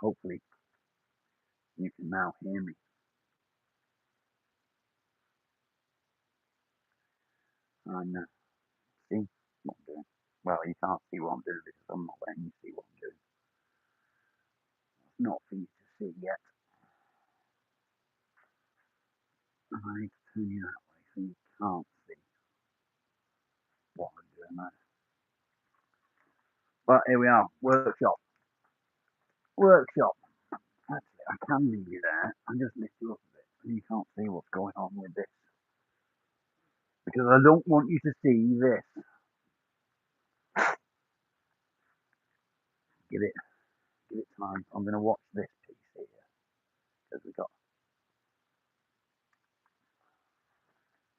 Hopefully you can now hear me. And see what I'm doing. Well, you can't see what I'm doing because I'm not letting you see what I'm doing. It's not for you to see yet. And I need to turn you that way so you can't see what I'm doing there. But here we are, workshop. Workshop. Actually, I can leave you there and just lift you up a bit so you can't see what's going on with this. Because I don't want you to see this. Give it time. I'm going to watch this piece here because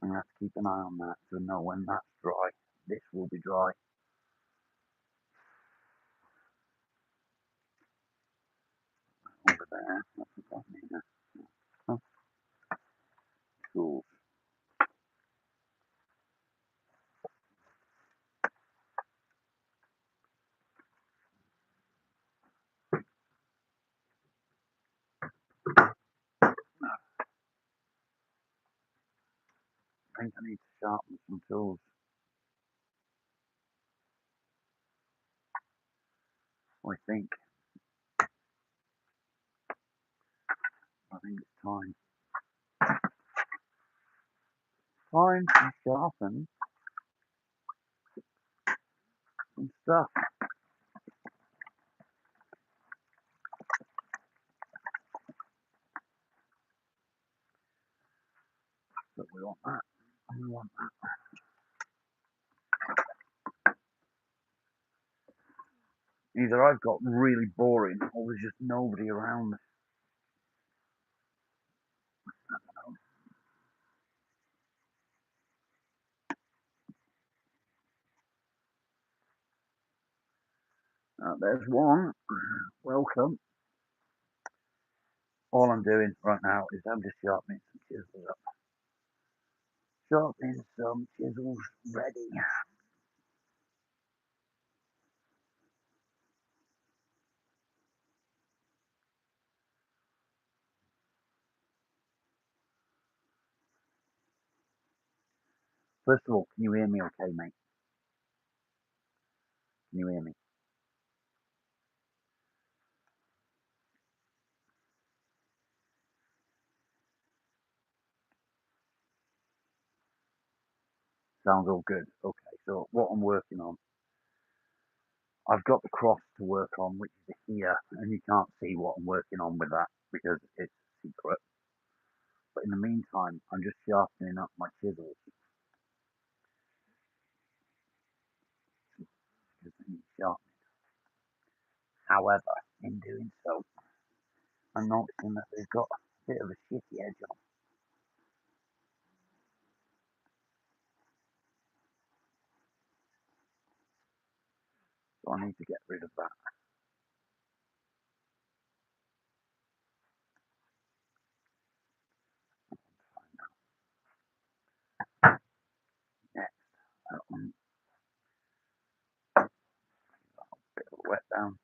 I'm going to have to keep an eye on that to know when that's dry. This will be dry. Over there. That's what I mean. Oh, tools. I think I need to sharpen some tools. I think it's time. Time to sharpen some stuff. But we want that. We want that. Either I've got really boring or there's just nobody around. There's one. Welcome. All I'm doing right now is I'm just sharpening some chisels up. Sharpening some chisels ready. First of all, can you hear me okay, mate? Can you hear me? Sounds all good. Okay, so what I'm working on, I've got the cross to work on, which is here, and you can't see what I'm working on with that because it's secret. But in the meantime, I'm just sharpening up my chisels. However, in doing so, I'm noticing that they've got a bit of a shitty edge on. So I need to get rid of that. Next, a bit of a wet down.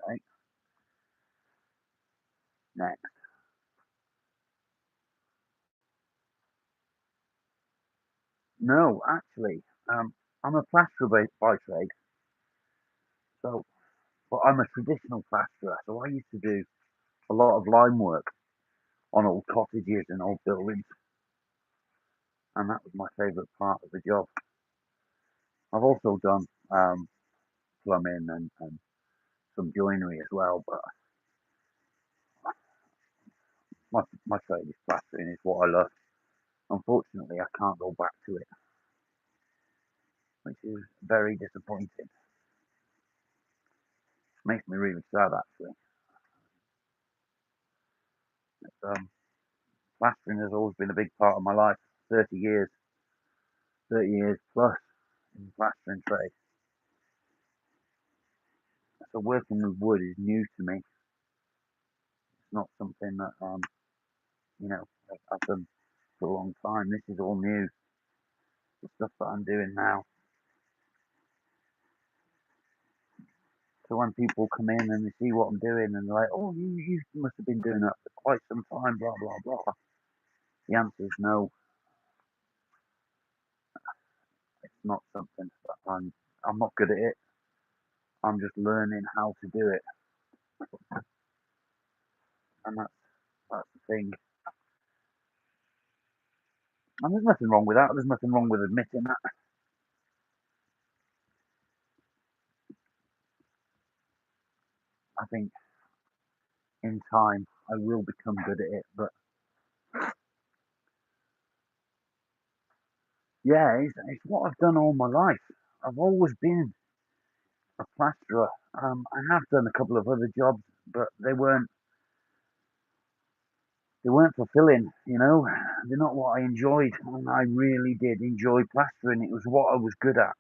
Okay. Next. No, actually, I'm a plasterer by trade. So, but I'm a traditional plasterer. So I used to do a lot of lime work on old cottages and old buildings, and that was my favourite part of the job. I've also done plumbing and some joinery as well, but my trade is plastering. It's what I love. Unfortunately, I can't go back to it, which is very disappointing. Makes me really sad, actually. Um, Plastering has always been a big part of my life. 30 years, 30 years plus in the plastering trade. So working with wood is new to me. It's not something that you know I've done for a long time. This is all new. The stuff that I'm doing now. So when people come in and they see what I'm doing and they're like, "Oh, you must have been doing that for quite some time," blah blah blah. The answer is no. It's not something that I'm not good at it. I'm just learning how to do it, and that's the thing. And there's nothing wrong with that. There's nothing wrong with admitting that. I think in time I will become good at it. But yeah, it's what I've done all my life. I've always been a plasterer. I have done a couple of other jobs, but they weren't fulfilling. They're not what I enjoyed, and I really did enjoy plastering. It was what I was good at.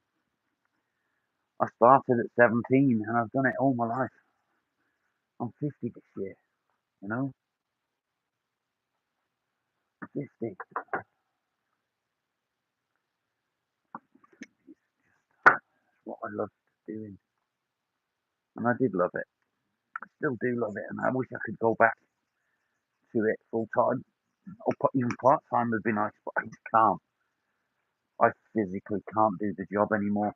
I started at 17, and I've done it all my life. I'm 50 this year. You know, 50. It's what I loved doing, and I did love it. I still do love it, and I wish I could go back to it full time or even part time would be nice, but I just can't. I physically can't do the job anymore.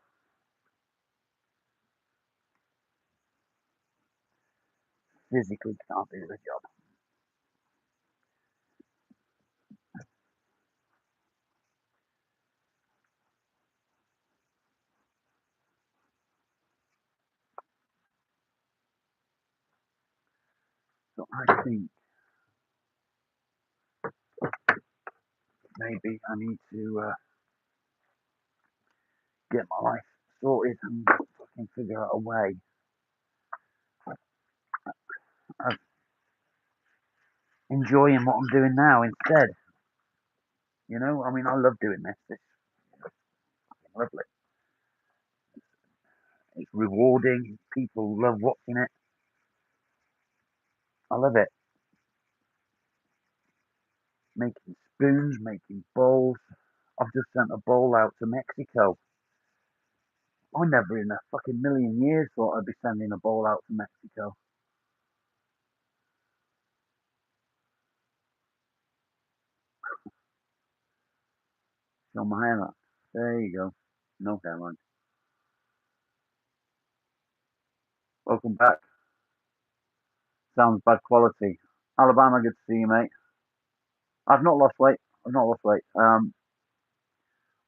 Physically can't do the job. So I think maybe I need to get my life sorted and fucking figure out a way of enjoying what I'm doing now instead. I mean, I love doing this. It's lovely. It's rewarding. People love watching it. I love it. Making spoons, making bowls. I've just sent a bowl out to Mexico. I never in a fucking million years thought I'd be sending a bowl out to Mexico. Show my hairline. There you go. No hairline. Welcome back. Sounds bad quality. Alabama, good to see you, mate. I've not lost weight. I've not lost weight.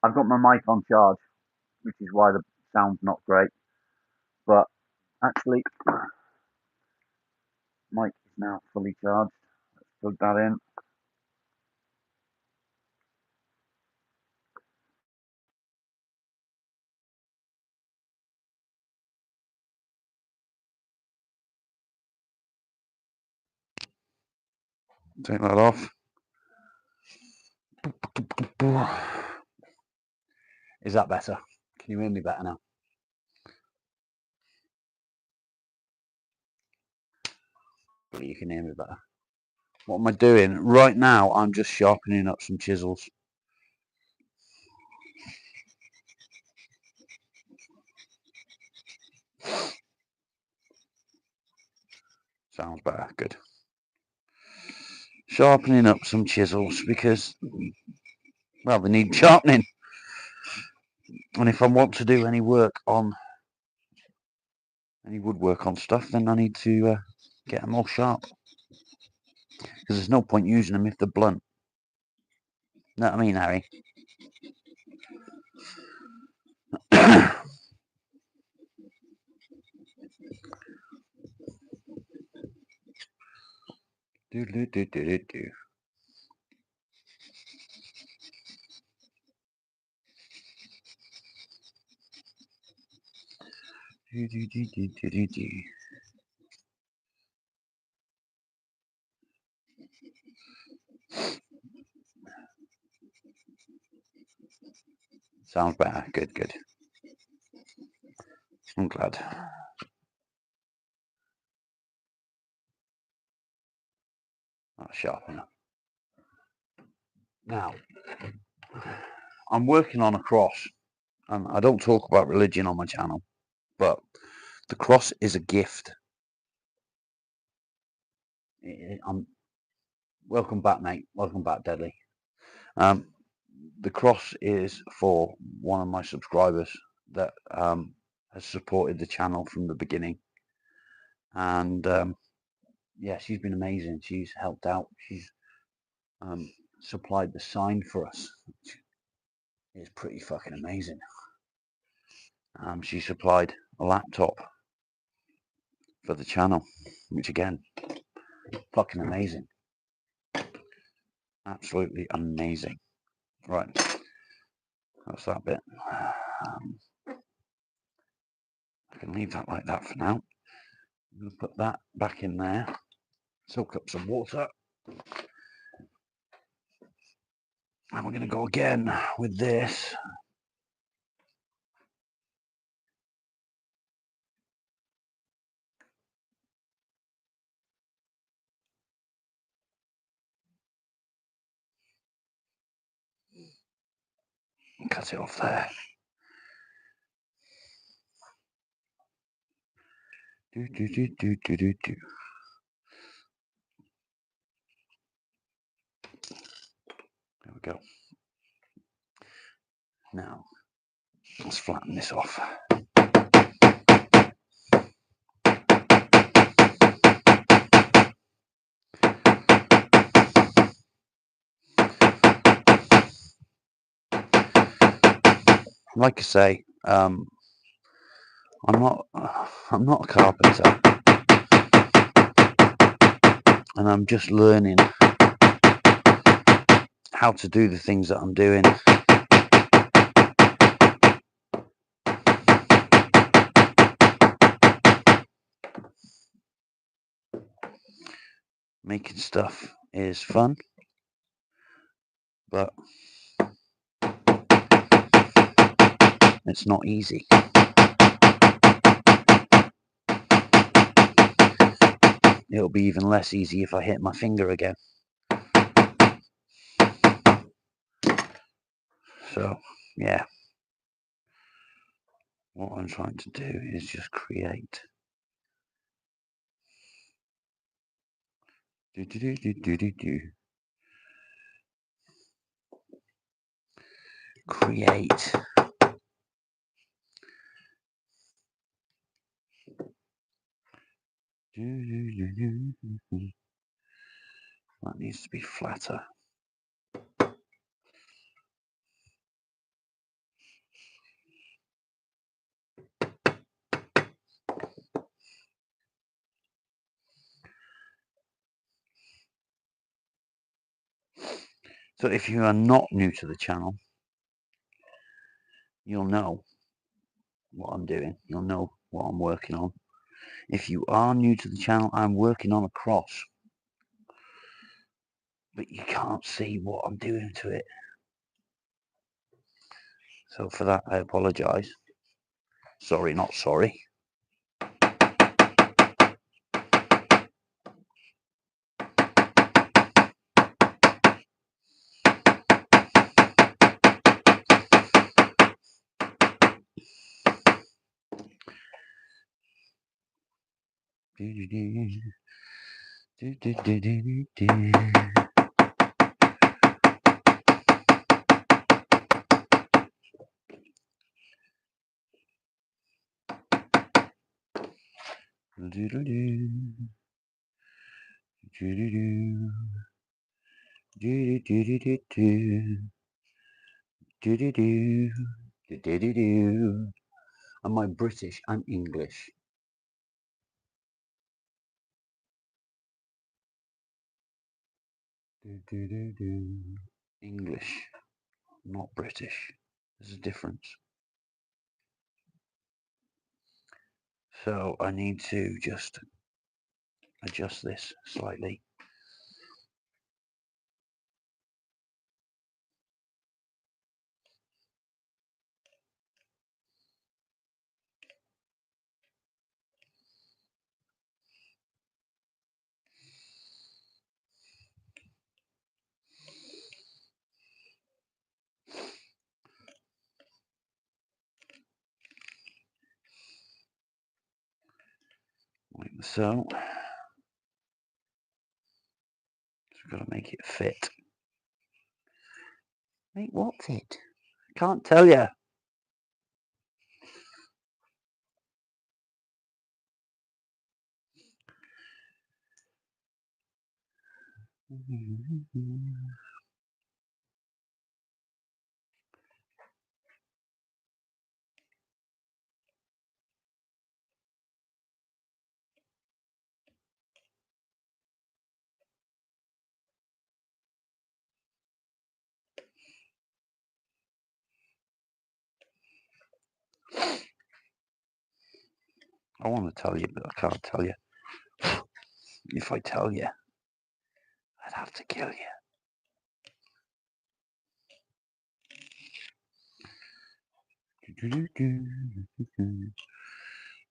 I've got my mic on charge, which is why the sound's not great. But actually, mic is now fully charged. Let's plug that in. Take that off. Is that better? Can you hear me better now? You can hear me better. What am I doing? Right now, I'm just sharpening up some chisels. Sounds better. Good. Sharpening up some chisels because, well, they need sharpening. And if I want to do any work on any woodwork on stuff, then I need to get them all sharp. Because there's no point using them if they're blunt. Know what I mean, Harry? do, do, do, do, do, do. Do, do, do, do, do, do, do. Sounds better. Good, good. I'm glad. That's sharp enough. Now, I'm working on a cross, and I don't talk about religion on my channel, but the cross is a gift. Welcome back, mate. Welcome back, Deadly. The cross is for one of my subscribers that has supported the channel from the beginning, and yeah, she's been amazing. She's helped out. She's supplied the sign for us. It's pretty fucking amazing. She supplied a laptop for the channel, which again, fucking amazing. Absolutely amazing. Right, that's that bit. I can leave that like that for now. I'm going to put that back in there, soak up some water, and we're going to go again with this. Cut it off there. Do, do, do, do, do, do, do. There we go. Now, let's flatten this off. Like I say, I'm not a carpenter, and I'm just learning how to do the things that I'm doing. Making stuff is fun, but it's not easy. It'll be even less easy if I hit my finger again. So, yeah. What I'm trying to do is just create. Do, do, do, do, do, do, do. Create. That needs to be flatter. So if you are not new to the channel, you'll know what I'm doing. You'll know what I'm working on. If you are new to the channel, I'm working on a cross, but you can't see what I'm doing to it. So for that, I apologize. Sorry, not sorry. Am I British? I'm English. English, not British. There's a difference. So I need to just adjust this slightly. So, just got to make it fit. Make what fit? Can't tell you. I want to tell you, but I can't tell you. If I tell you, I'd have to kill you.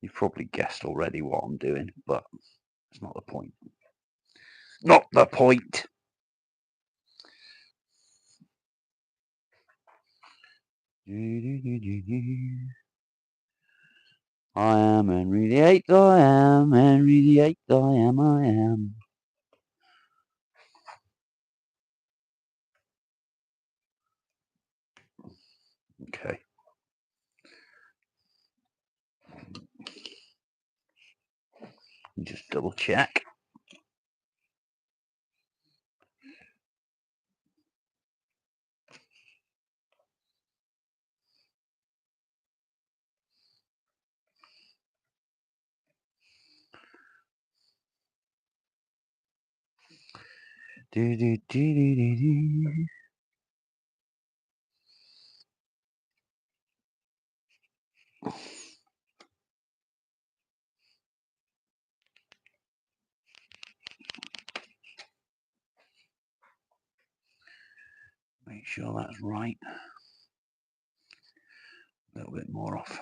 You've probably guessed already what I'm doing, but it's not the point. Not the point! I am Henry VIII, I am Henry VIII, I am. Okay. Just double check. Make sure that's right. A little bit more off.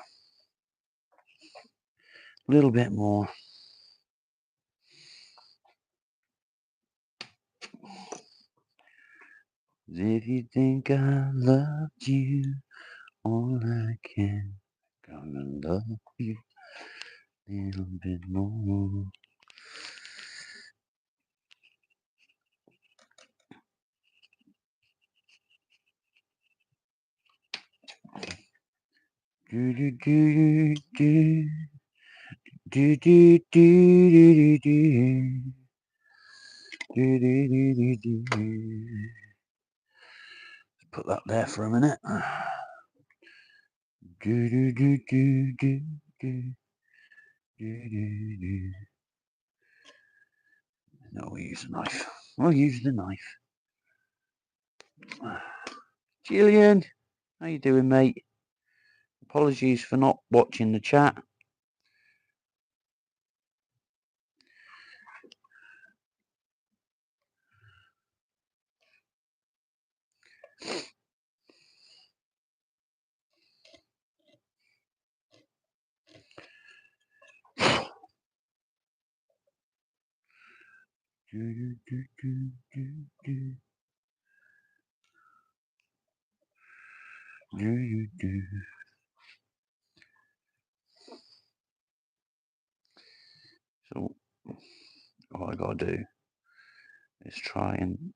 A little bit more. If you think I loved you all I can, gonna love you a little bit more. Do do do do do do do do do do do do do. Put that there for a minute. Do do do do do do do do do. No, we'll use a knife. We'll use the knife. Julian, how you doing, mate? Apologies for not watching the chat. Do, do, do, do, do, do, do, do. So what I gotta do is try and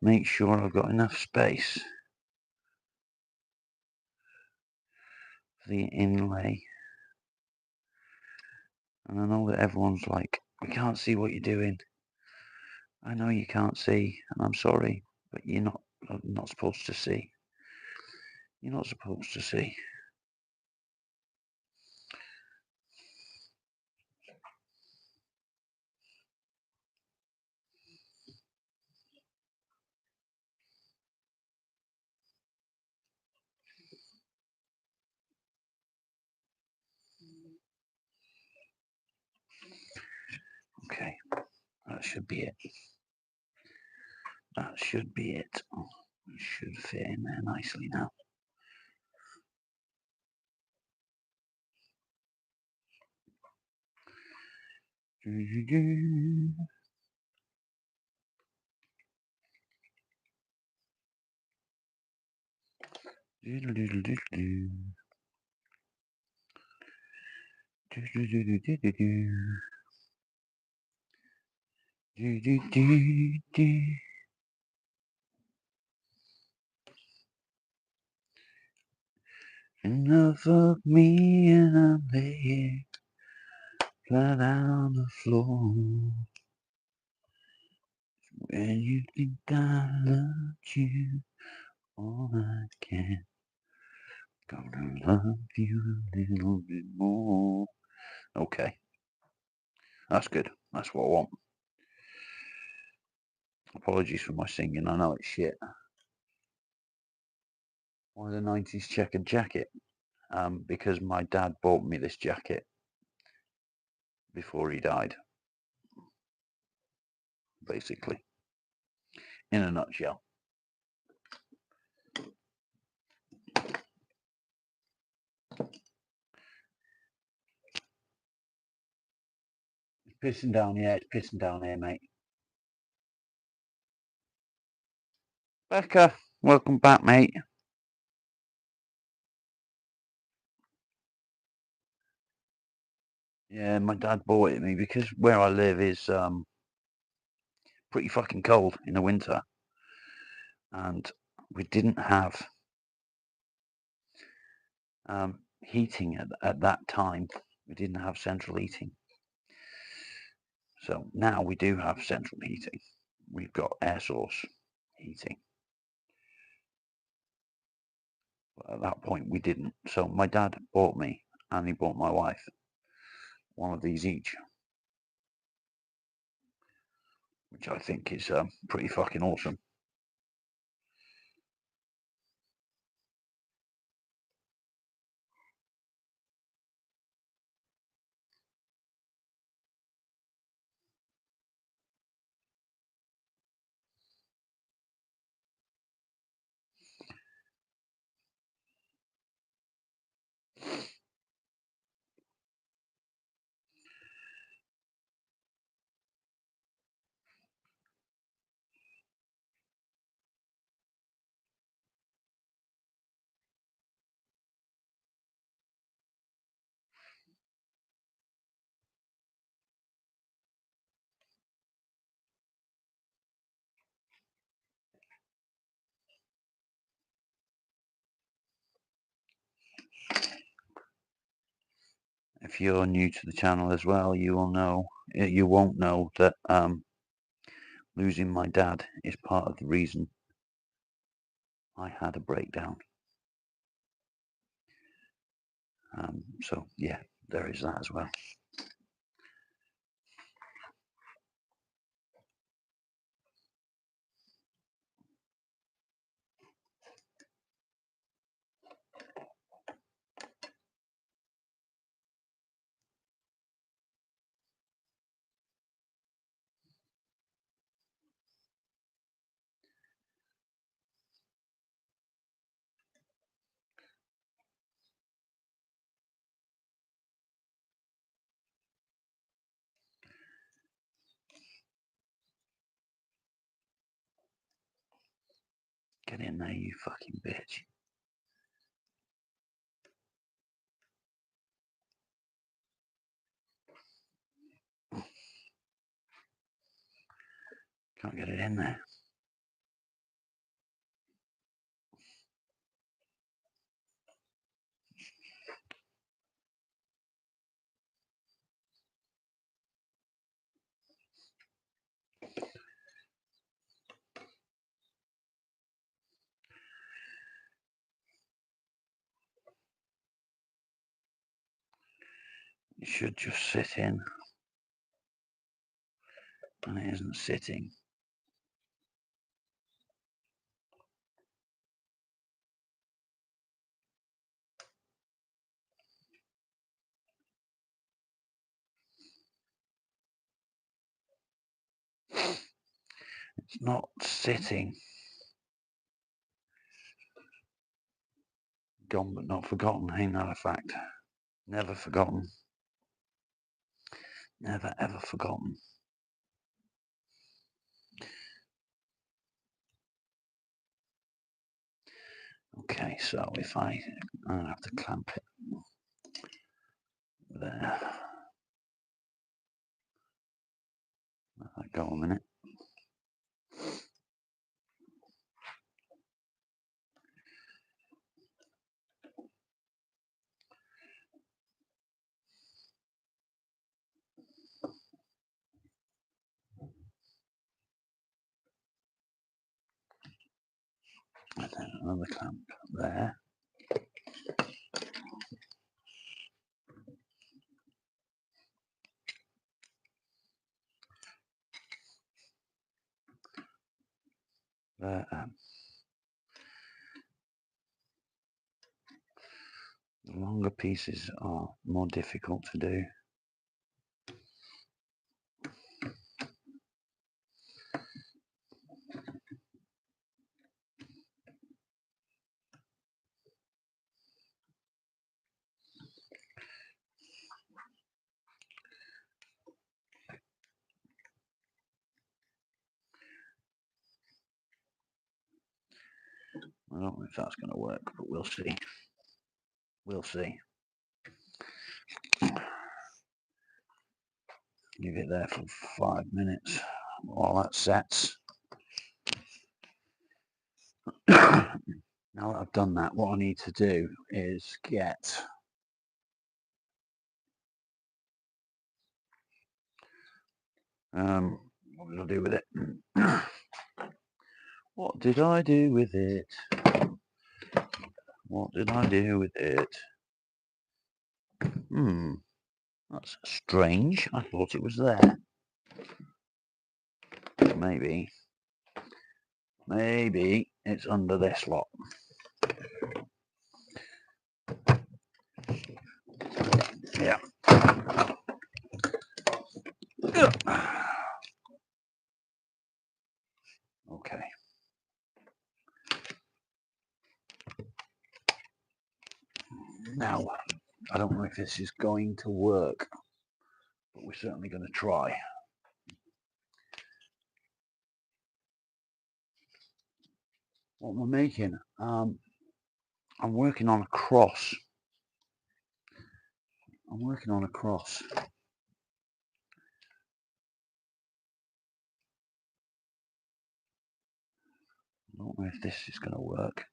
make sure I've got enough space for the inlay. And I know that everyone's like, we can't see what you're doing. I know you can't see, and I'm sorry, but you're not supposed to see. You're not supposed to see. Okay, that should be it. That should be it. It should fit in there nicely now. Do, do, do. Do, do, do, do, do. Do, do, do, do, do, do, do. Do, do, do, do. Enough of me and I'm laying flat on the floor. When you think I loved you all I can, gonna love you a little bit more. Okay, that's good. That's what I want. Apologies for my singing. I know it's shit. Why the 90s checkered jacket? Because my dad bought me this jacket before he died. Basically, in a nutshell. It's pissing down, yeah, it's pissing down here, mate. Becca, welcome back, mate. Yeah, my dad bought it me because where I live is pretty fucking cold in the winter, and we didn't have heating at that time. We didn't have central heating, so now we do have central heating. We've got air source heating. But at that point, we didn't. So my dad bought me, and he bought my wife one of these each, which I think is pretty fucking awesome. If you're new to the channel as well, you won't know that losing my dad is part of the reason I had a breakdown. So yeah, there is that as well. Get in there, you fucking bitch. Can't get it in there. It should just sit in, and it isn't sitting. It's not sitting. Gone but not forgotten, ain't that a fact? Never forgotten. Never ever forgotten. Okay, so if I have to clamp it there. Let that go a minute. And then another clamp there. There. The longer pieces are more difficult to do. I don't know if that's going to work, but we'll see. We'll see. Leave it there for 5 minutes while that sets. Now that I've done that, what I need to do is get what did I do with it? What did I do with it? What did I do with it? That's strange. I thought it was there. Maybe it's under this lot. Yeah. Okay. Now, I don't know if this is going to work, but we're certainly going to try. What am I making? I'm working on a cross. I don't know if this is going to work,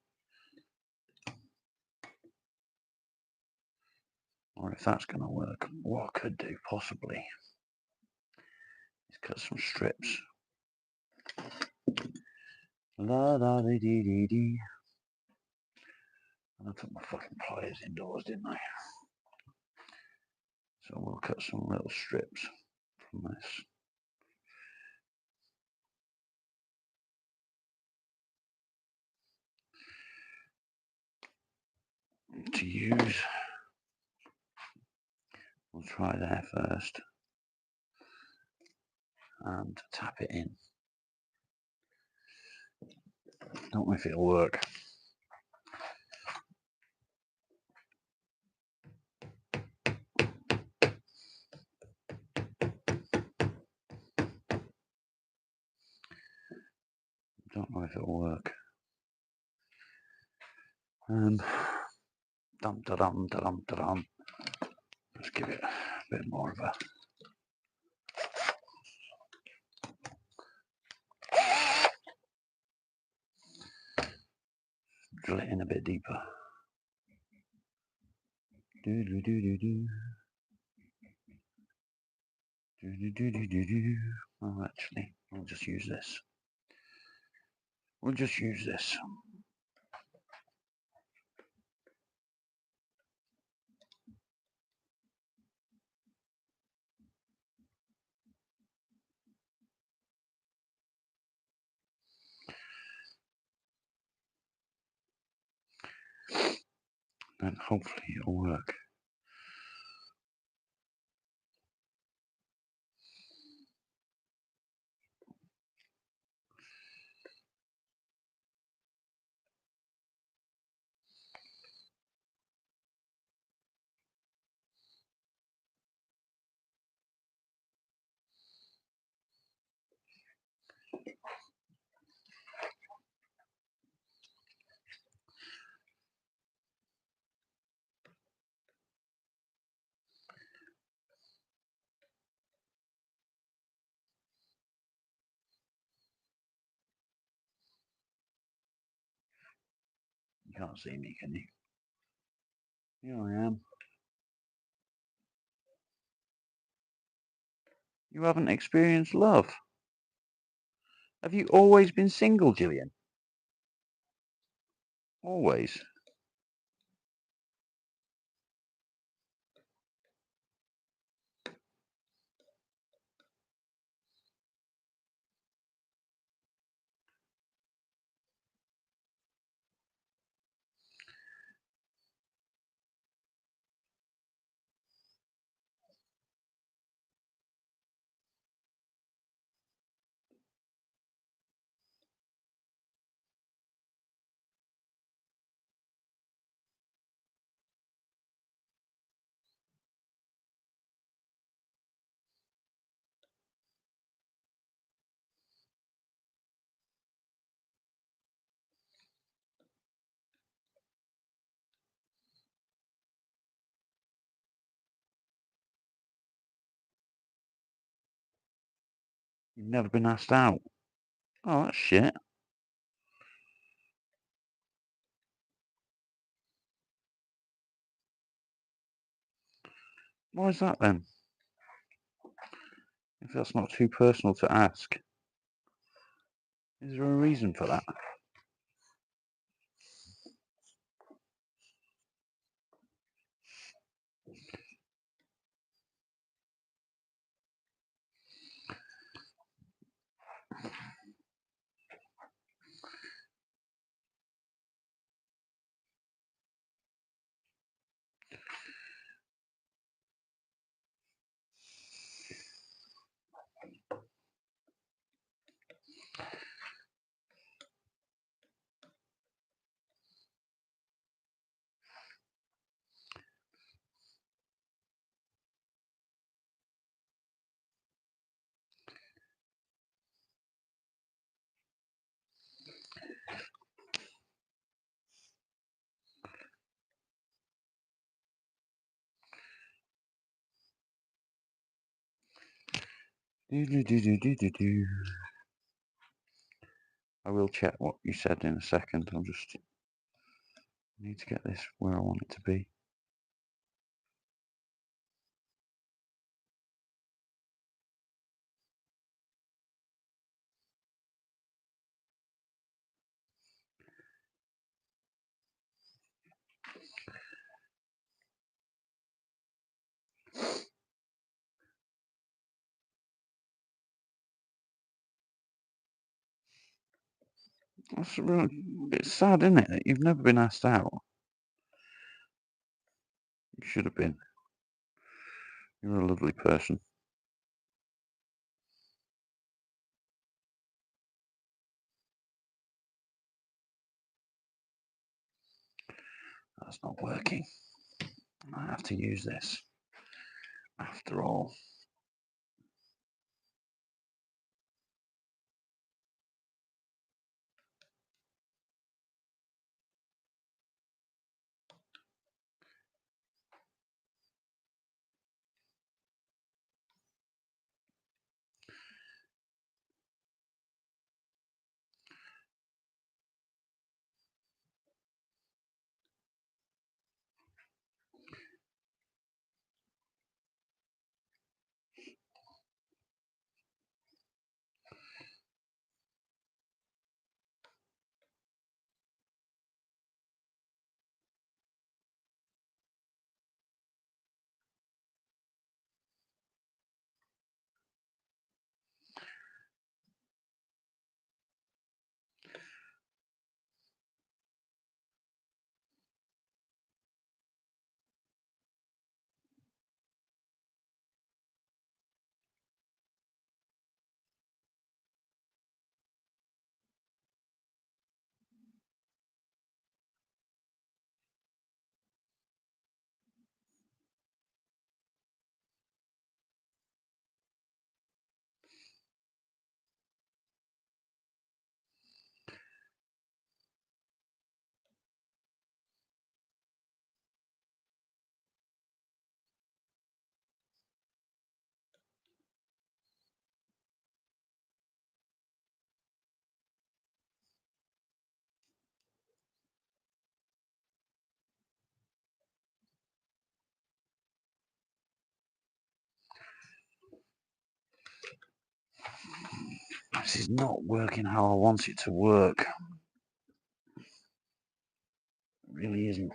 or if that's going to work. What I could do possibly is cut some strips. La da dee dee dee dee. And I took my fucking pliers indoors, didn't I? So we'll cut some little strips from this. To use, we'll try there first and tap it in. Don't know if it'll work. Don't know if it'll work. Dum da dum da dum da dum. Let's give it a bit more of a drill it in a bit deeper. Do do do do do. Do do do do do do. Oh, actually, I'll just use this. We'll just use this. And hopefully it'll work. You can't see me, can you? Here I am. You haven't experienced love. Have you always been single, Gillian? Always. You've never been asked out. Oh, that's shit. Why is that then? If that's not too personal to ask. Is there a reason for that? I will check what you said in a second. I need to get this where I want it to be. That's really, it's sad, isn't it, that you've never been asked out? You should have been. You're a lovely person. That's not working. I have to use this. After all. This is not working how I want it to work. It really isn't.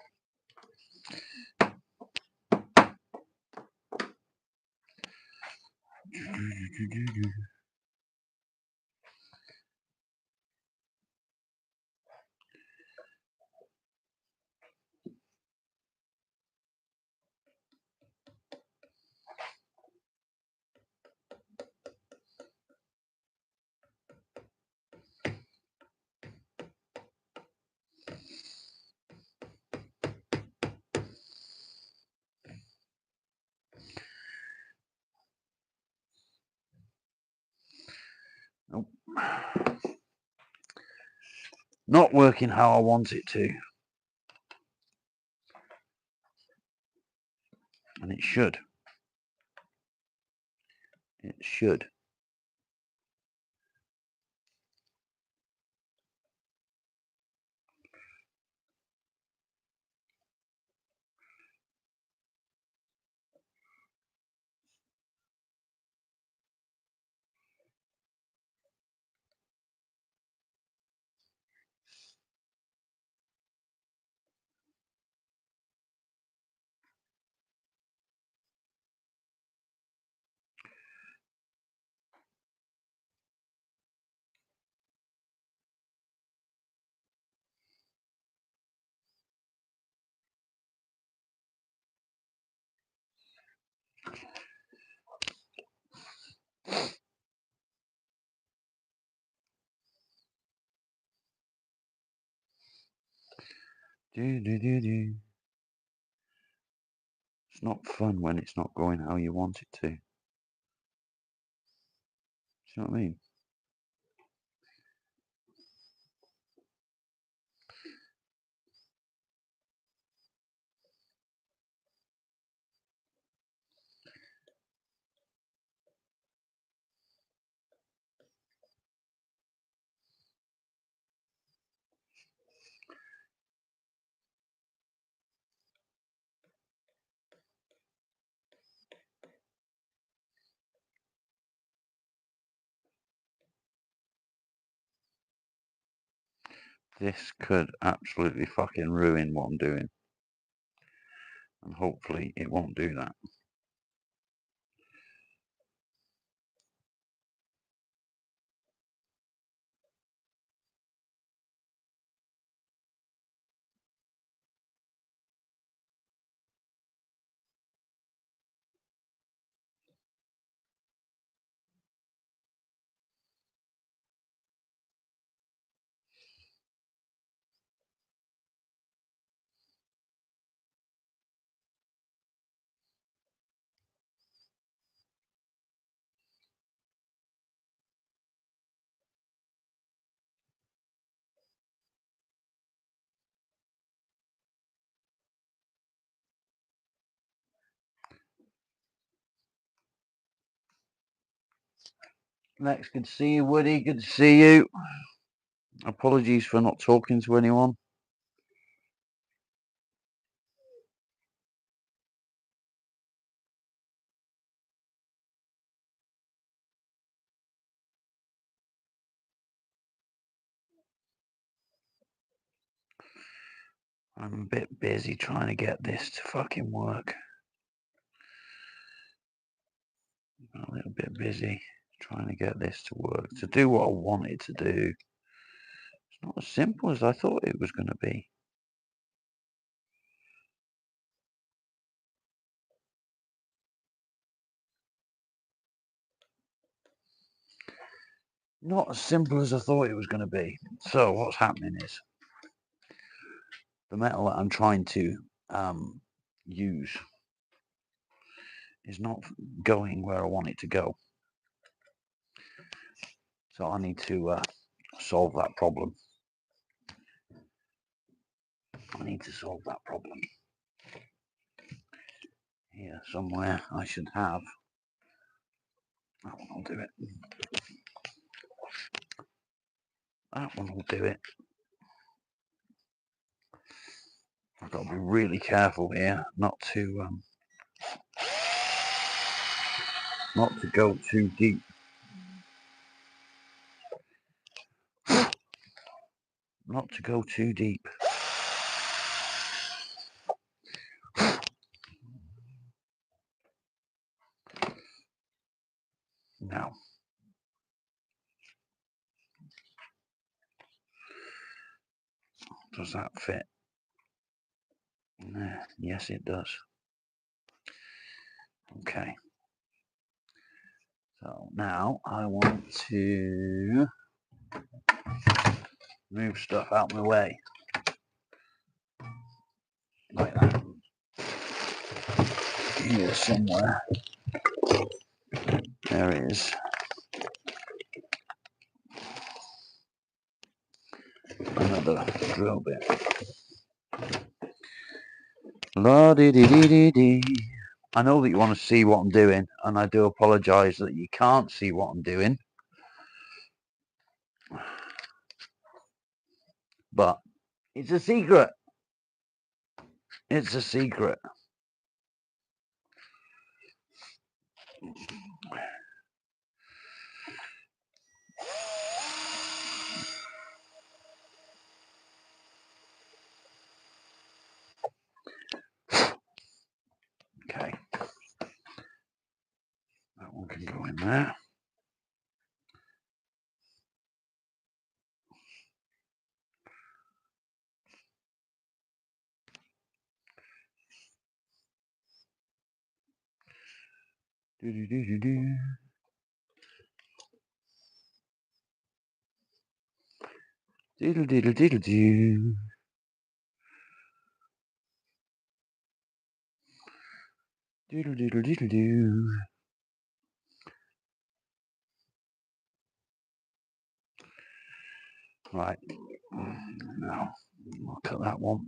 Nope. Not working how I want it to. And it should. It should. It's not fun when it's not going how you want it to. Do you know what I mean? This could absolutely fucking ruin what I'm doing. And hopefully it won't do that. Lex, good to see you. Woody, good to see you. Apologies for not talking to anyone. I'm a bit busy trying to get this to fucking work. I'm a little bit busy trying to get this to work, to do what I want it to do. It's not as simple as I thought it was going to be. Not as simple as I thought it was going to be. So what's happening is the metal that I'm trying to use is not going where I want it to go. So I need to solve that problem. I need to solve that problem. Here somewhere I should have. That one will do it. That one will do it. I've got to be really careful here not to go too deep. not to go too deep. Now, does that fit? Yes, it does. Okay. So now I want to move stuff out of my way. Like that. Here somewhere. There it is. Another drill bit. La dee dee dee dee dee. I know that you want to see what I'm doing, and I do apologise that you can't see what I'm doing. But it's a secret. It's a secret. Okay. That one can go in there. Do do do do do. Diddle diddle diddle do. Diddle diddle diddle do. Right. Now, look at that one.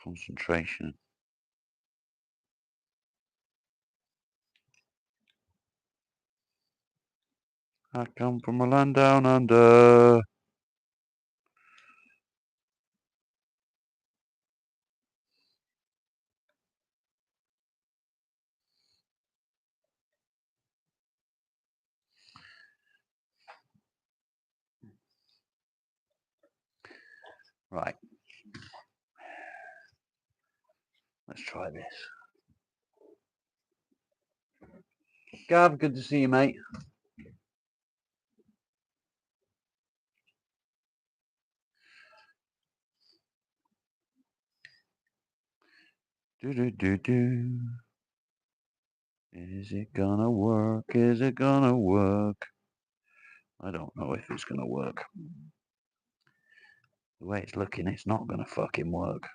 Concentration. I come from a land down under. Right. Let's try this. Gav, good to see you, mate. Do do do do. Is it gonna work? Is it gonna work? I don't know if it's gonna work. The way it's looking, it's not gonna fucking work.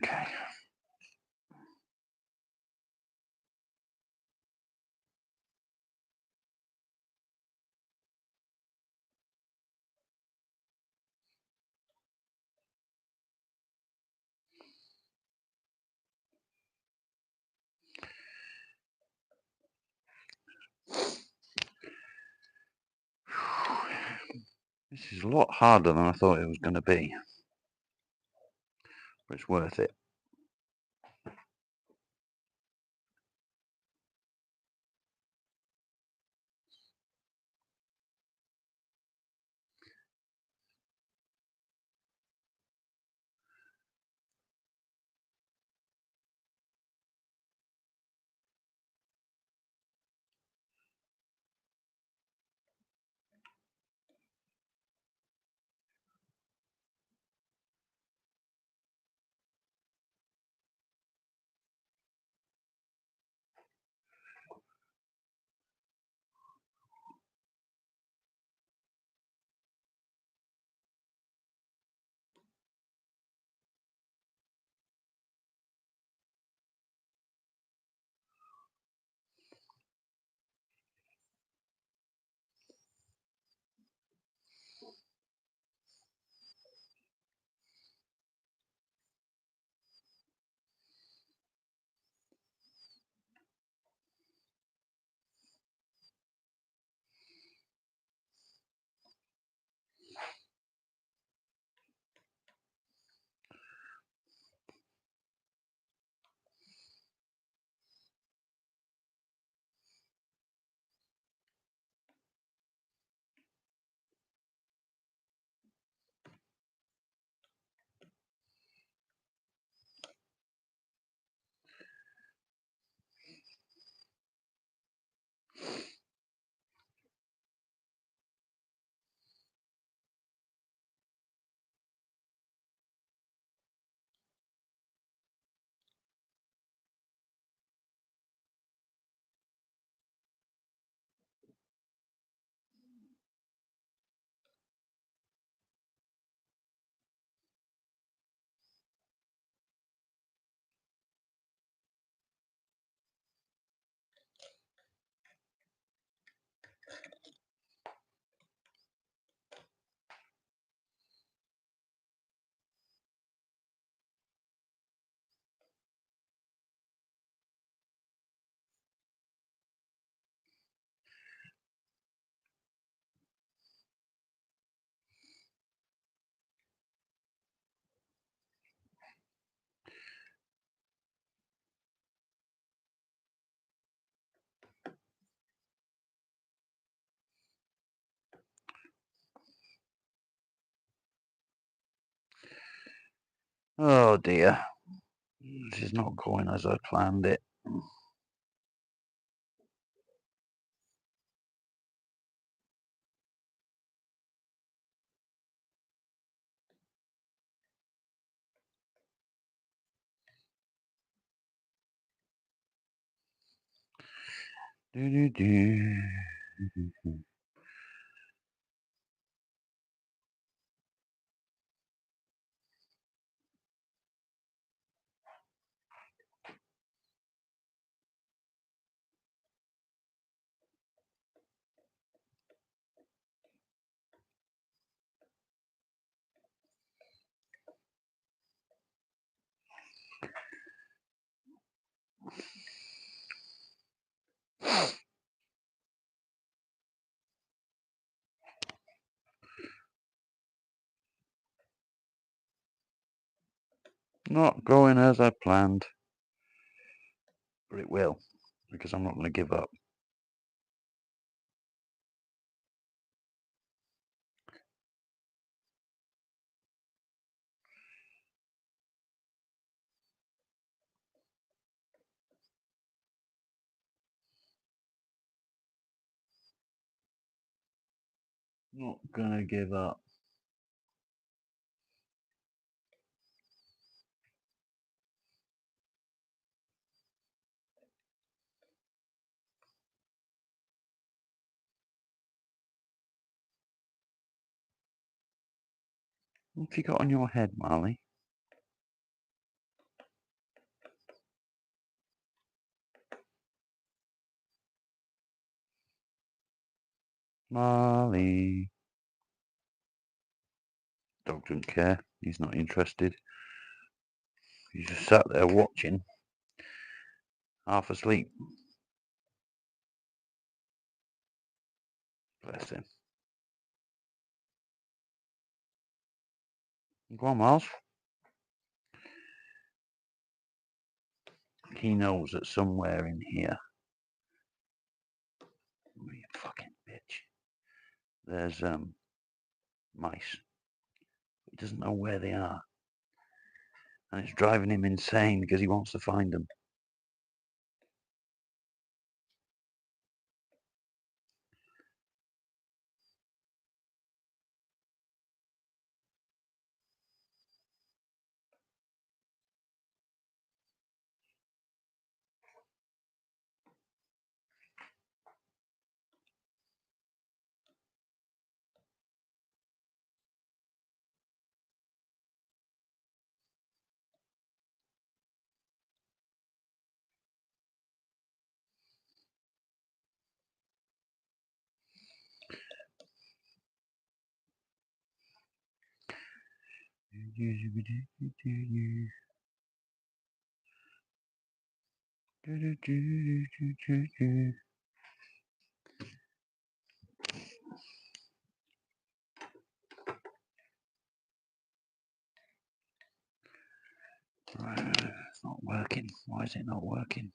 Okay. This is a lot harder than I thought it was going to be, but it's worth it. Oh dear. This is not going as I planned it. Not going as I planned, but it will, because I'm not going to give up. Not going to give up. What have you got on your head, Marley? Marley. Dog doesn't care. He's not interested. He's just sat there watching, half asleep. Bless him. Go on, Miles. He knows that somewhere in here, you fucking bitch, there's mice. He doesn't know where they are. And it's driving him insane because he wants to find them. It's not working. Why is it not working?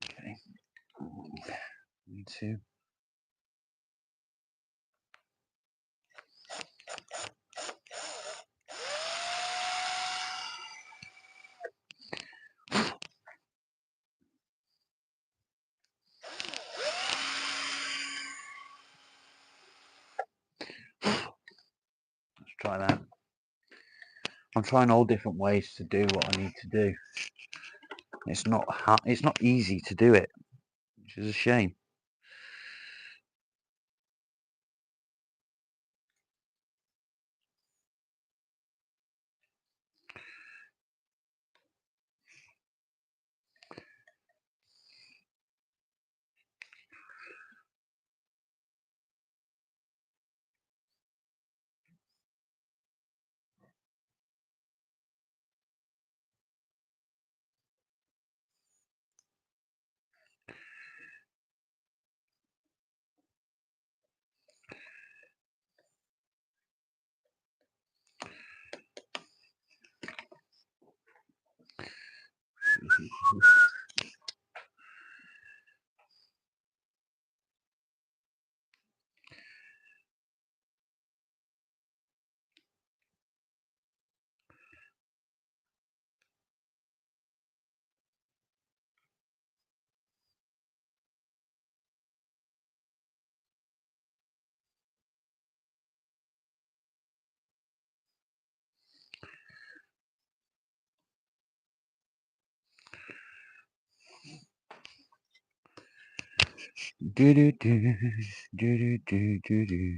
Okay. Me too. Let's try that. I'm trying all different ways to do what I need to do. It's not easy to do it, which is a shame. Do do do do do do do.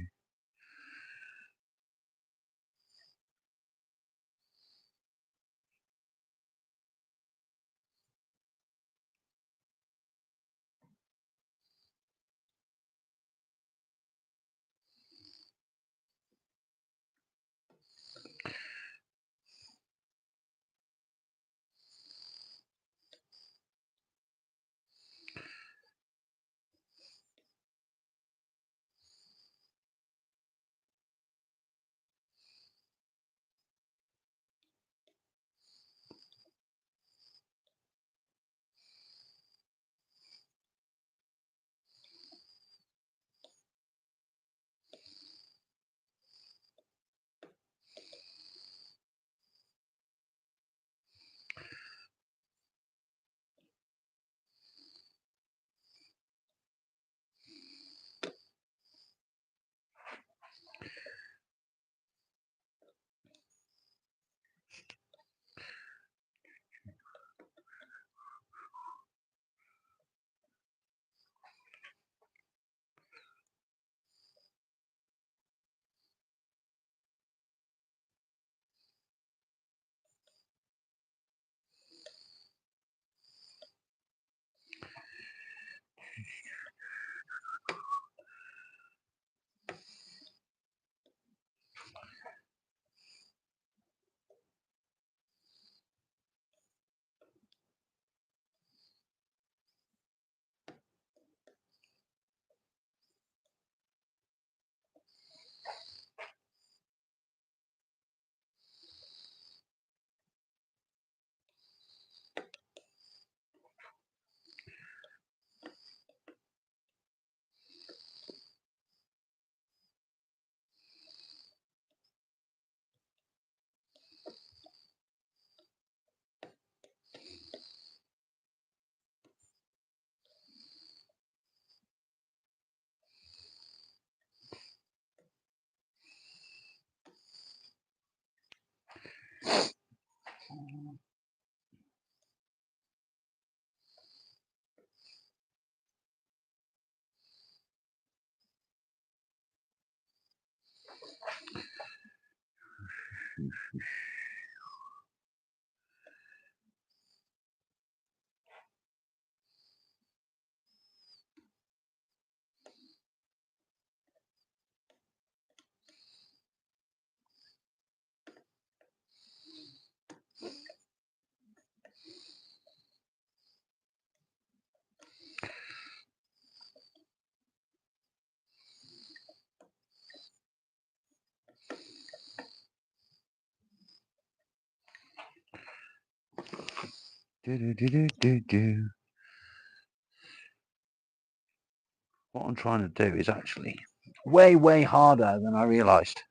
What I'm trying to do is actually way harder than I realised.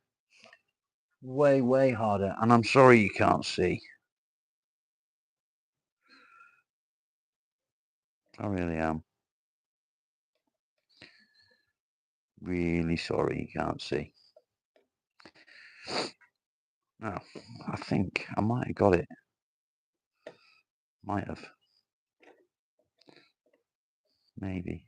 Way harder. And I'm sorry you can't see. I really am. Really sorry you can't see. Now, I think I might have got it. Might have. Maybe.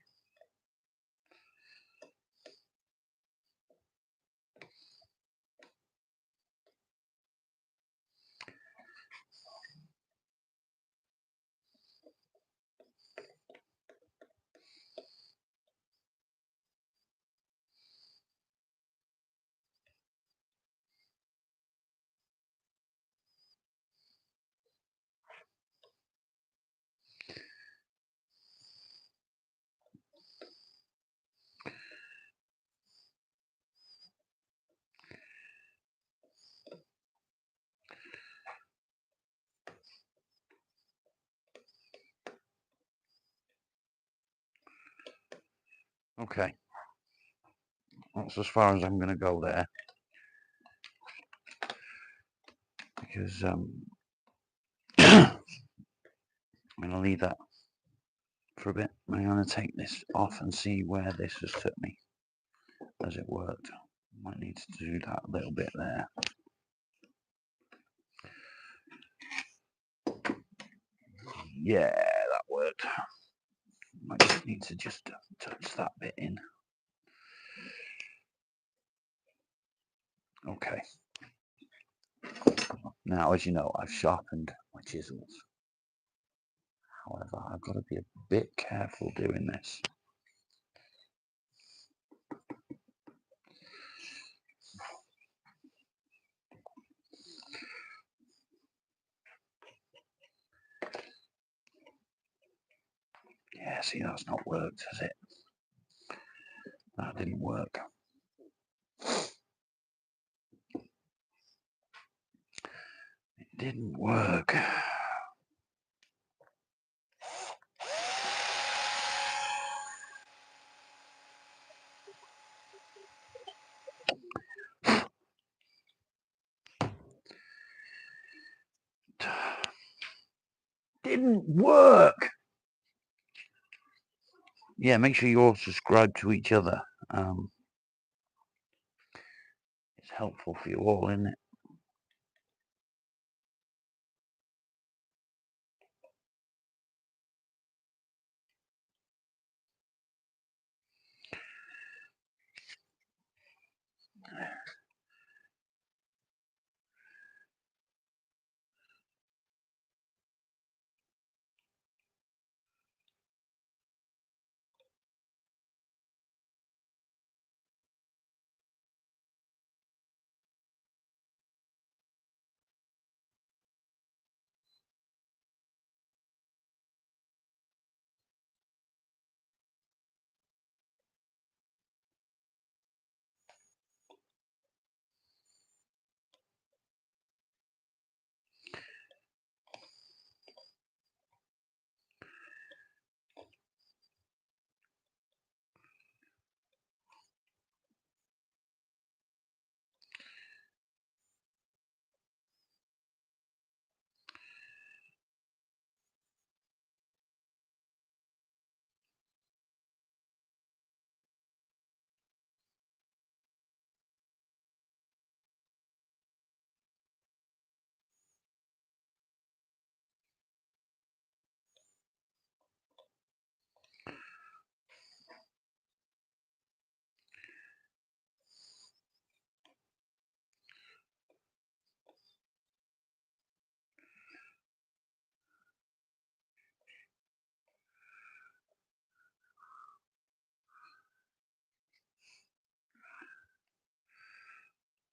Okay. That's as far as I'm going to go there. Because I'm going to leave that for a bit. I'm going to take this off and see where this has took me. Has it worked? Might need to do that a little bit there. Yeah, that worked. I just need to just touch that bit in. Okay. Now, as you know, I've sharpened my chisels. However, I've got to be a bit careful doing this. Yeah, see, that's not worked, has it? That didn't work. It didn't work. Didn't work. Yeah, make sure you all subscribe to each other. It's helpful for you all, isn't it?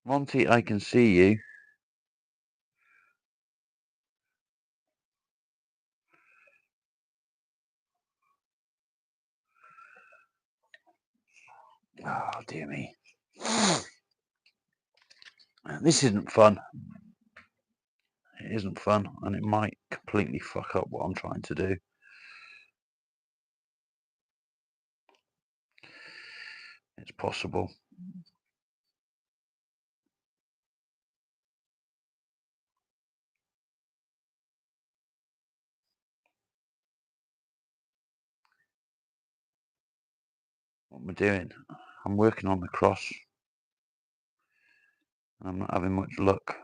Monty, I can see you. Oh, dear me. This isn't fun. It isn't fun, and it might completely fuck up what I'm trying to do. It's possible. What am I doing? I'm working on the cross, and I'm not having much luck.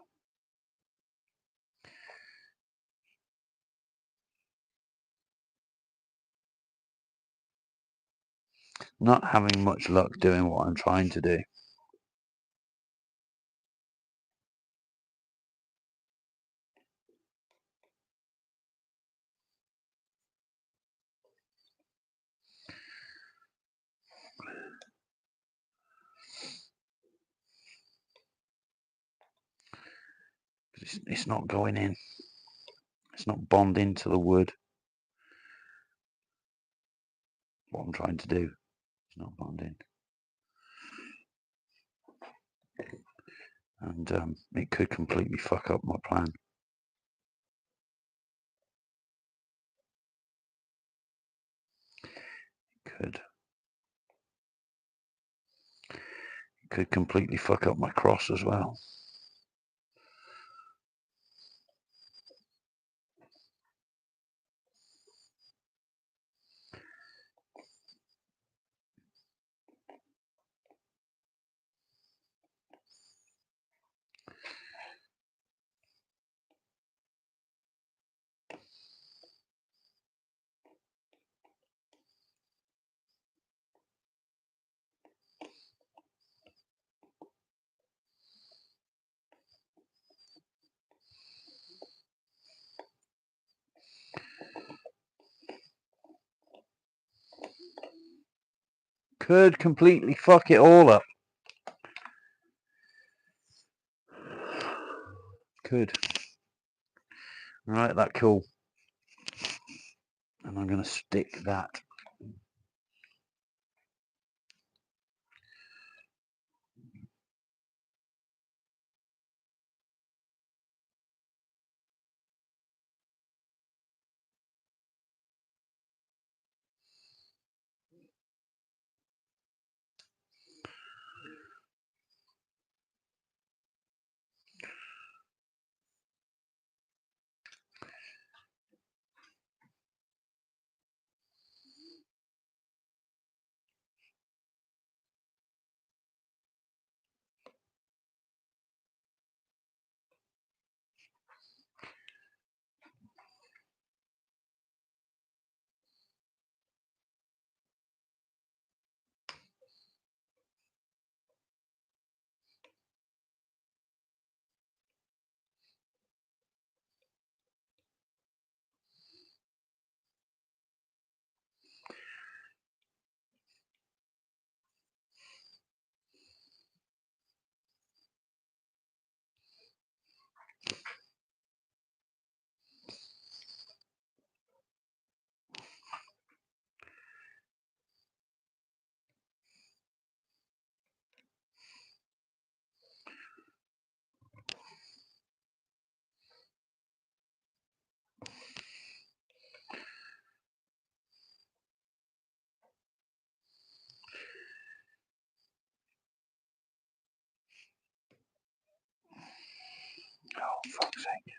Not having much luck doing what I'm trying to do. It's not going in. It's not bonding to the wood. What I'm trying to do is not bonding. And it could completely fuck up my plan. It could completely fuck up my cross as well. Could completely fuck it all up. Could. Right, that cool. And I'm going to stick that. Oh, fuck's sake.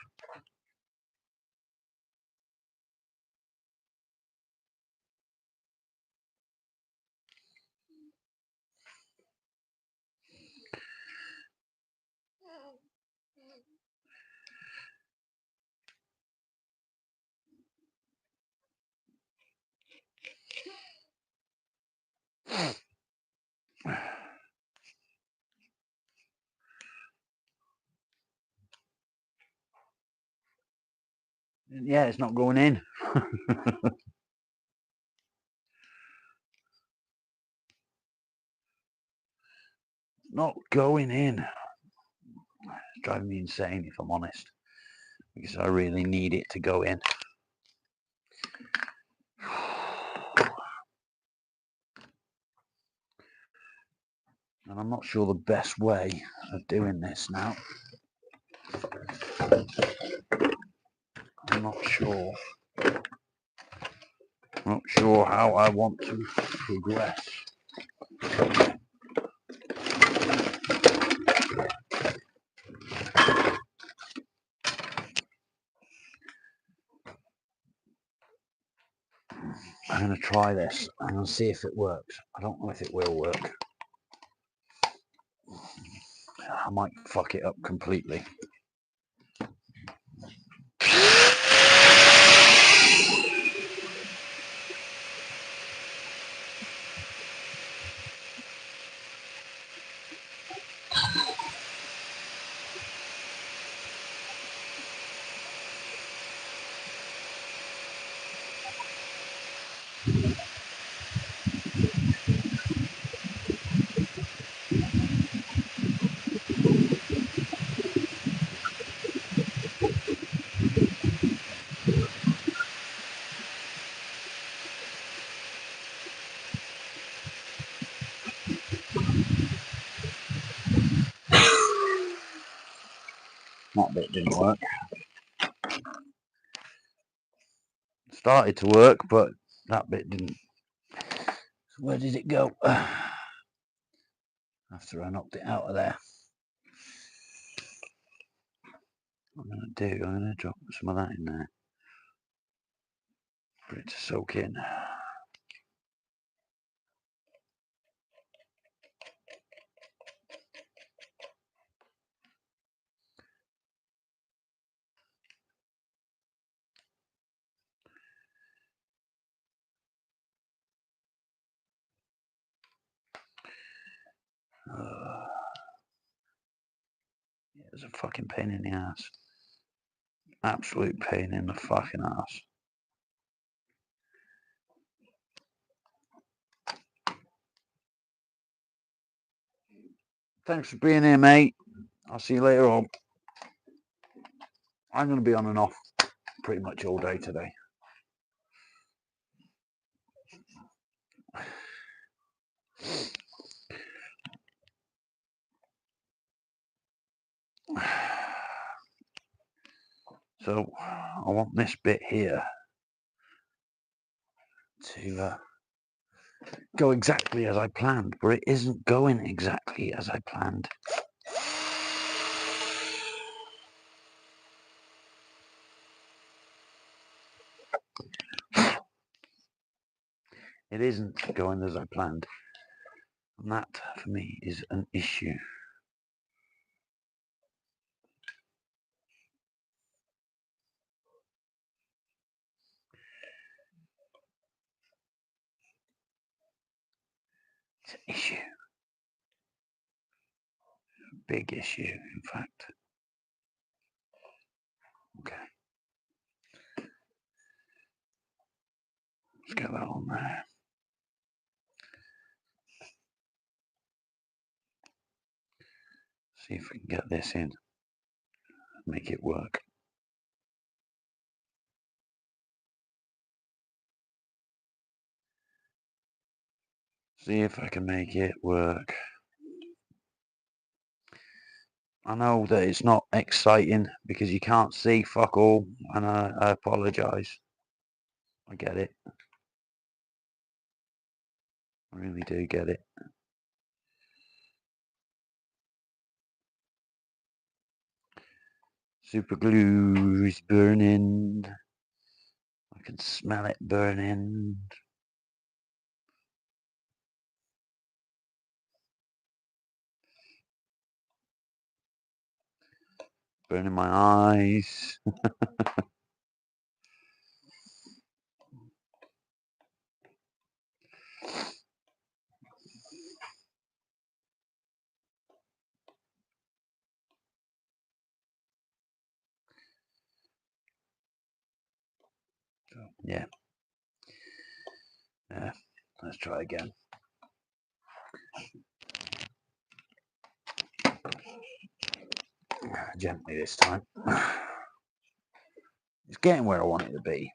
Yeah, it's not going in. Not going in. It's driving me insane, if I'm honest, because I really need it to go in. And I'm not sure the best way of doing this now. I'm not sure how I want to progress. I'm going to try this and I'll see if it works. I don't know if it will work. I might fuck it up completely. That bit didn't work. Started to work, but that bit didn't. So where did it go? After I knocked it out of there. What I'm going to do, I'm going to drop some of that in there for it to soak in. It was a fucking pain in the ass. Absolute pain in the fucking ass. Thanks for being here, mate. I'll see you later on. I'm going to be on and off pretty much all day today. So I want this bit here to go exactly as I planned, but it isn't going exactly as I planned. It isn't going as I planned. And that, for me, is an issue. It's an issue. A big issue, in fact. Okay. Let's get that on there. See if we can get this in and make it work. See if I can make it work. I know that it's not exciting because you can't see fuck all, and I apologise. I get it. I really do get it. Super glue is burning. I can smell it burning. Burning my eyes. Yeah. Yeah. Let's try again. gently this time. It's getting where I want it to be.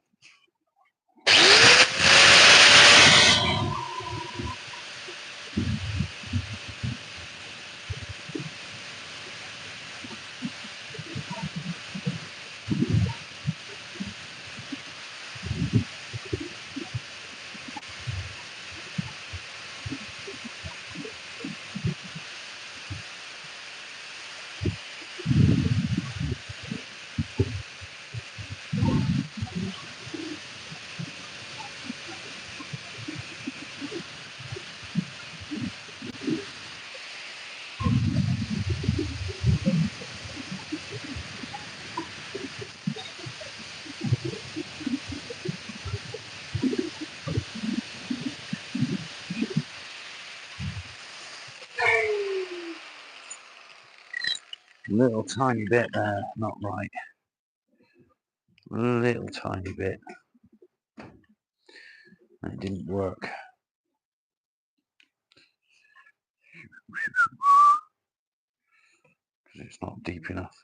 Little tiny bit there, not right. Little tiny bit. It didn't work. It's not deep enough.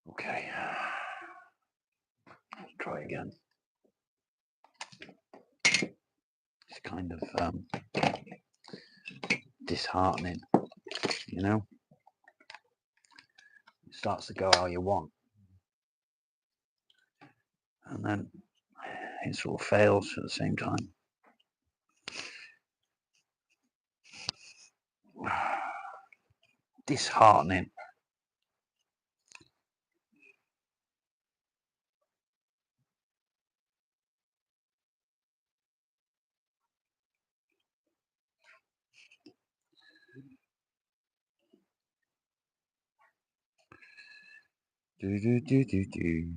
Okay, let's try again. It's kind of disheartening, you know? It starts to go how you want, and then it sort of fails at the same time. Disheartening. Do do do do do.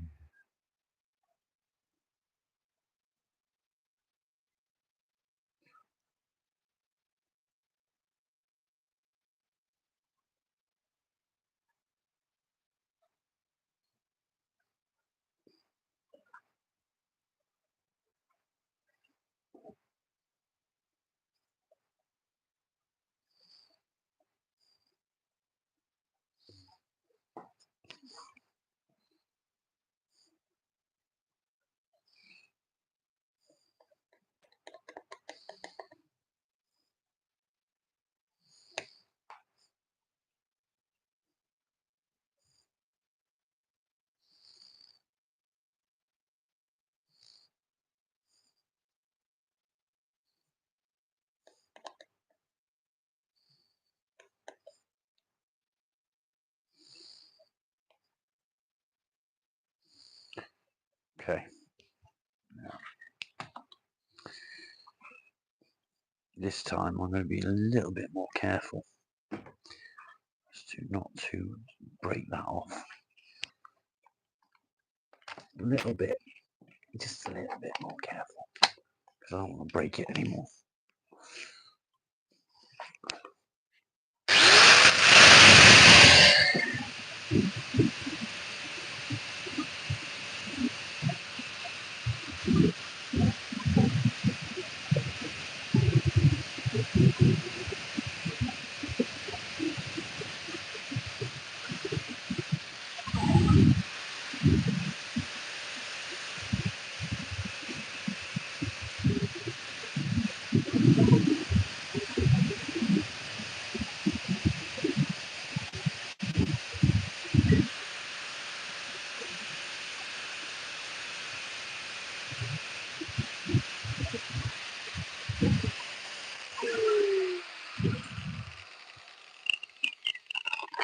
Okay. This time I'm going to be a little bit more careful not to break that off. A little bit, just a little bit more careful, because I don't want to break it anymore.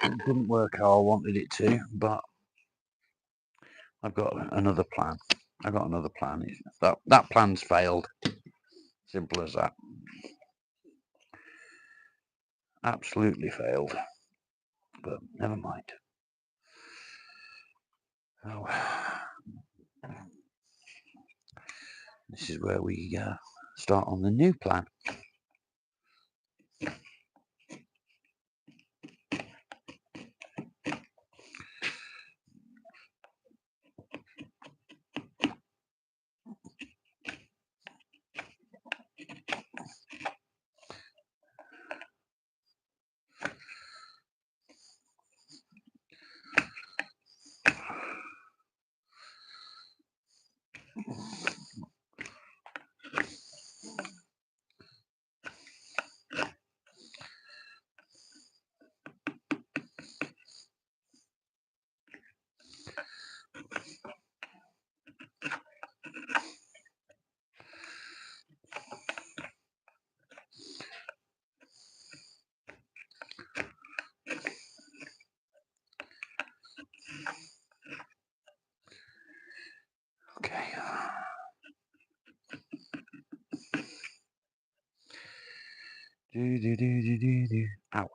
It didn't work how I wanted it to, but I've got another plan. That plan's failed. Simple as that. Absolutely failed. But never mind. Oh, this is where we start on the new plan. Okay. Ow.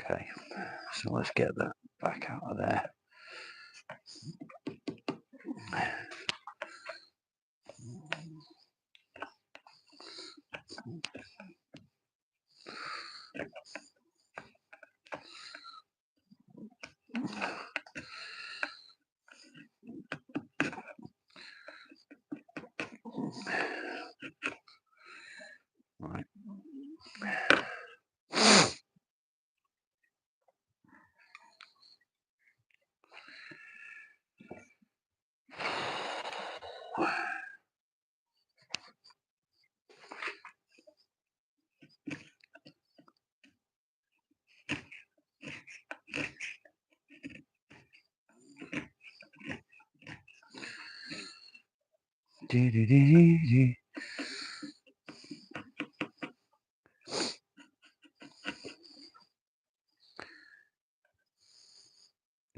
Okay, so let's get that back out of there. Right.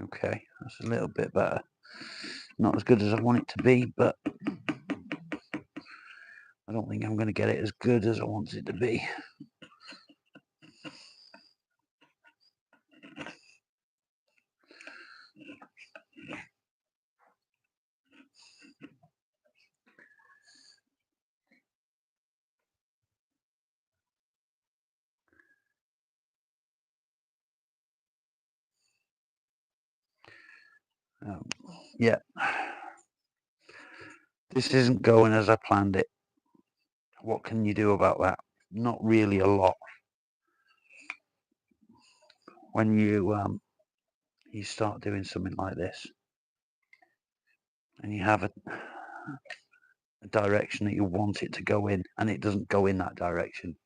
Okay, that's a little bit better. Not as good as I want it to be, but I don't think I'm going to get it as good as I want it to be. Yeah, this isn't going as I planned it. What can you do about that? Not really a lot. When you start doing something like this, and you have a direction that you want it to go in, and it doesn't go in that direction,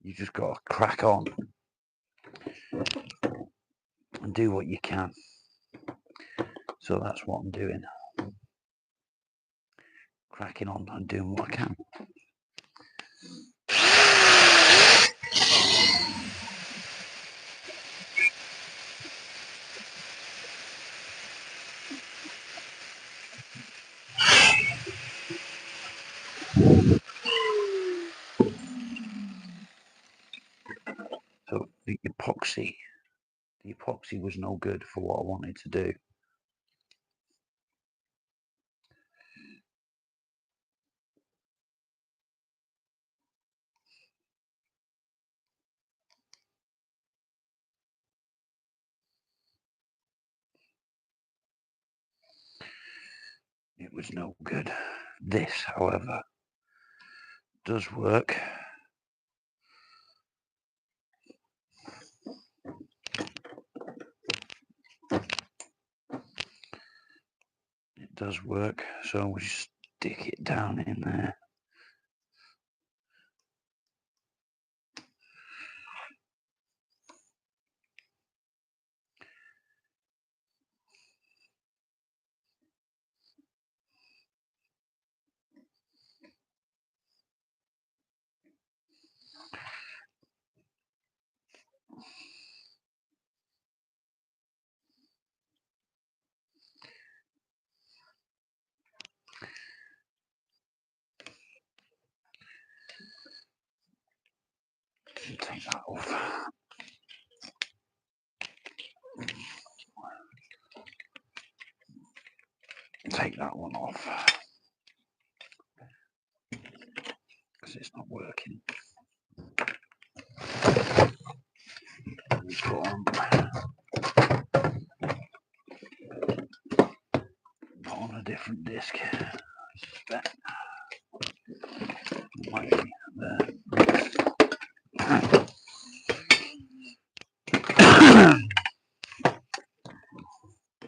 you just got to crack on and do what you can. So that's what I'm doing. Cracking on and doing what I can. So the epoxy was no good for what I wanted to do. It was no good. This, however, does work. It does work. So we'll stick it down in there. Take that off. Take that one off because it's not working. Put on a different disc. That might be there.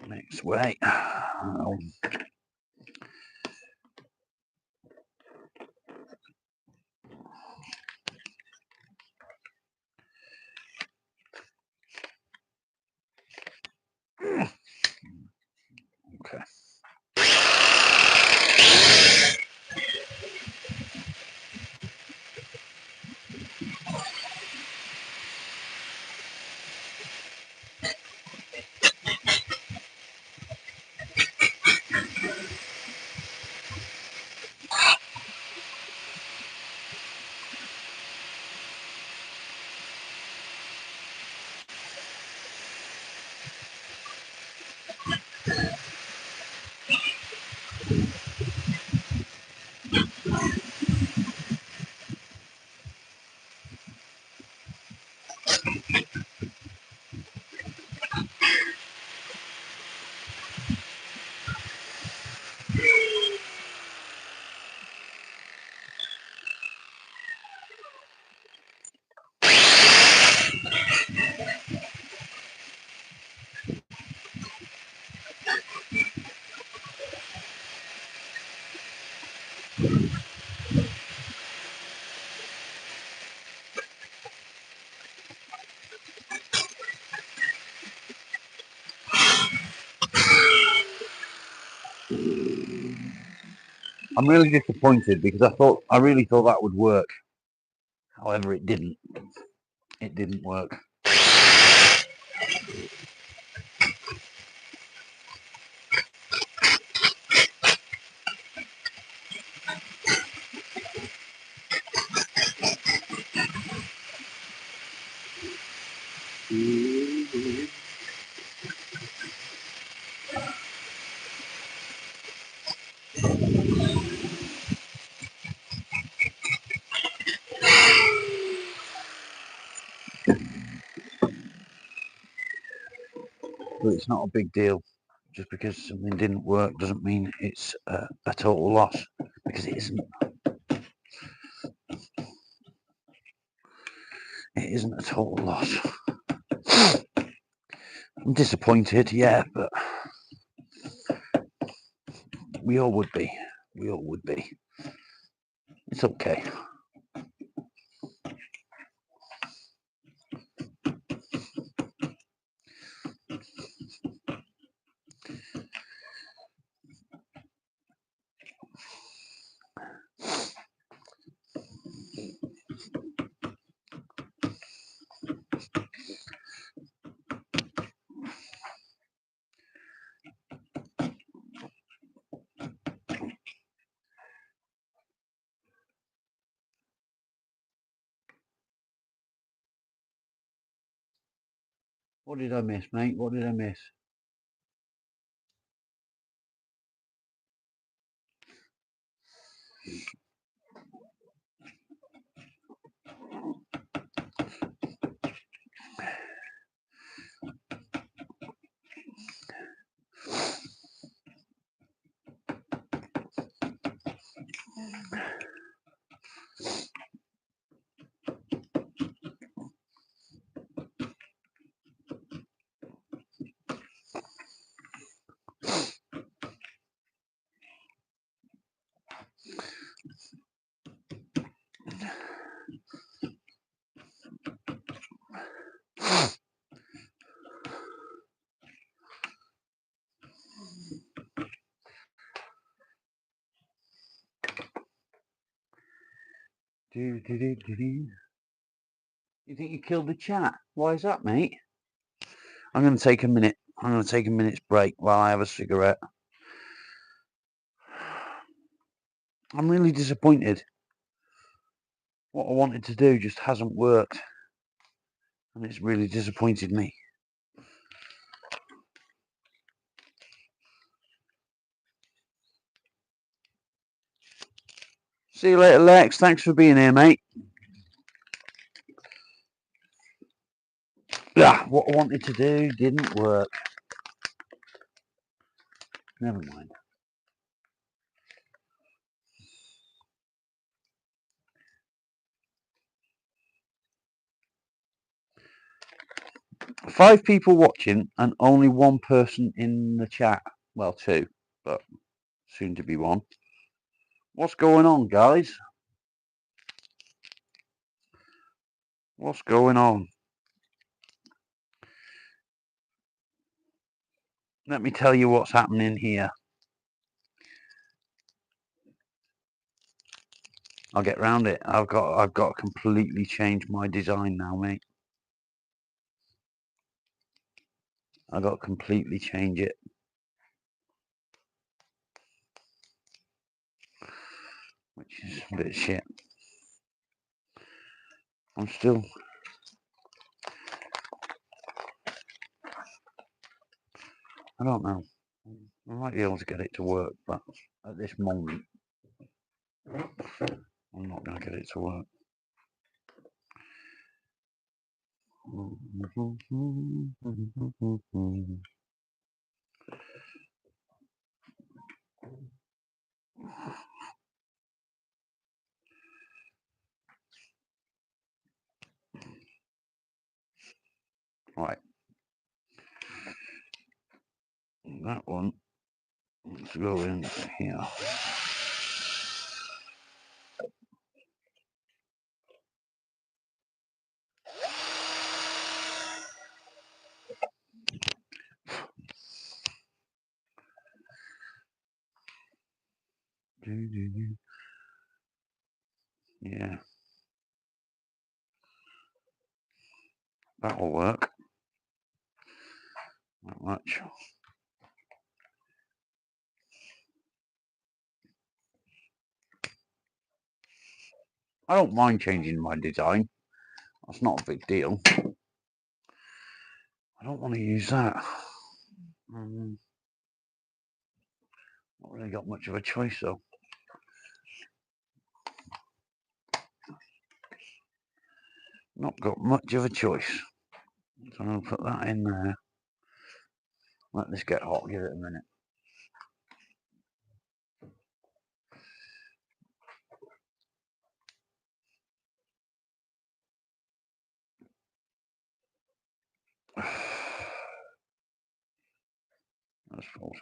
Next way. Okay. I'm really disappointed because I really thought that would work. However, it didn't. It didn't work. But it's not a big deal. Just because something didn't work doesn't mean it's a total loss, because it isn't. It isn't a total loss. I'm disappointed, yeah, but we all would be. We all would be. It's okay. What did I miss, mate? What did I miss? Do, do, do, do, do. You think you killed the chat? Why is that, mate? I'm going to take a minute. I'm going to take a minute's break while I have a cigarette. I'm really disappointed. What I wanted to do just hasn't worked. And it's really disappointed me. See you later, Lex. Thanks for being here, mate. What I wanted to do didn't work. Never mind. Five people watching and only one person in the chat. Well, two, but soon to be one. What's going on, guys? What's going on? Let me tell you what's happening here. I'll get round it. I've got to completely change my design now, mate. I've got to completely change it. Which is a bit of shit. I'm still... I don't know. I might be able to get it to work, but at this moment, I'm not going to get it to work. Right. That one, let's go in here. Yeah. That'll work. Not much. I don't mind changing my design. That's not a big deal. I don't want to use that. Not really got much of a choice though. Not got much of a choice. So I'm going to put that in there. Let this get hot. Give it a minute. That's false.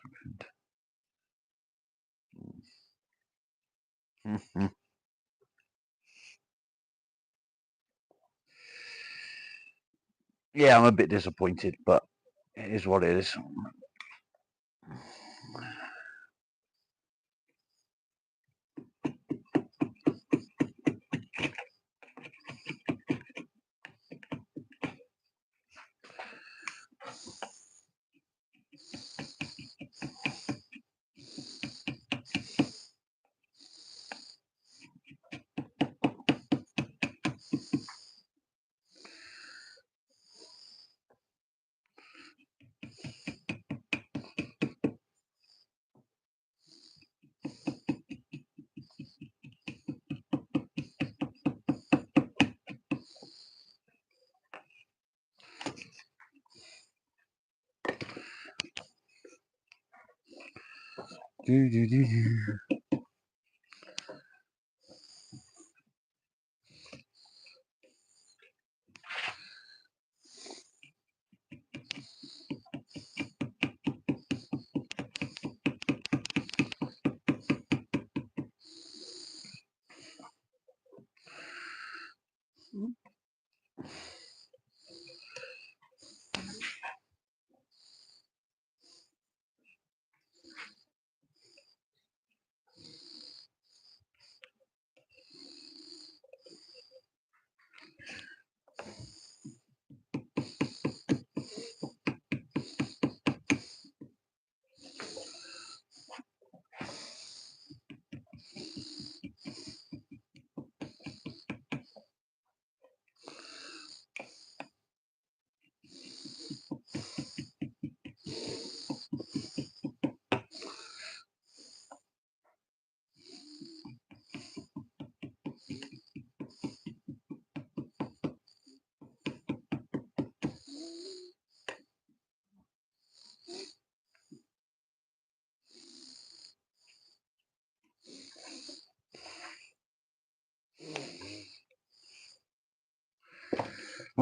Yeah, I'm a bit disappointed, but it is what it is.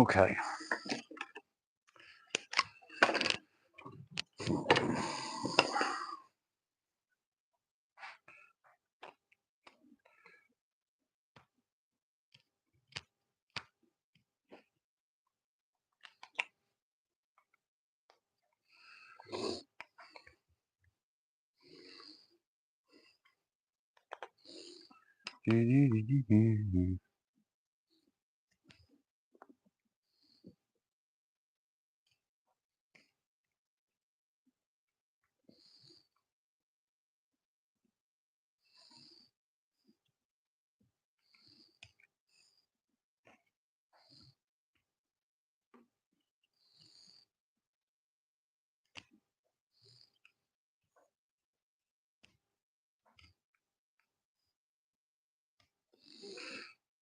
Okay.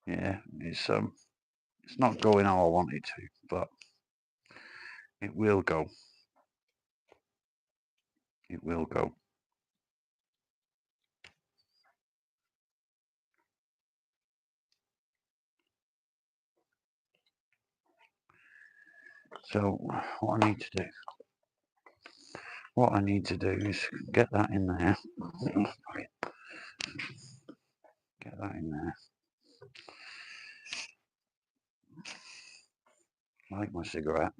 Yeah, it's not going how I want it to, but it will go. It will go. So what I need to do is get that in there. Get that in there. Light my cigarette.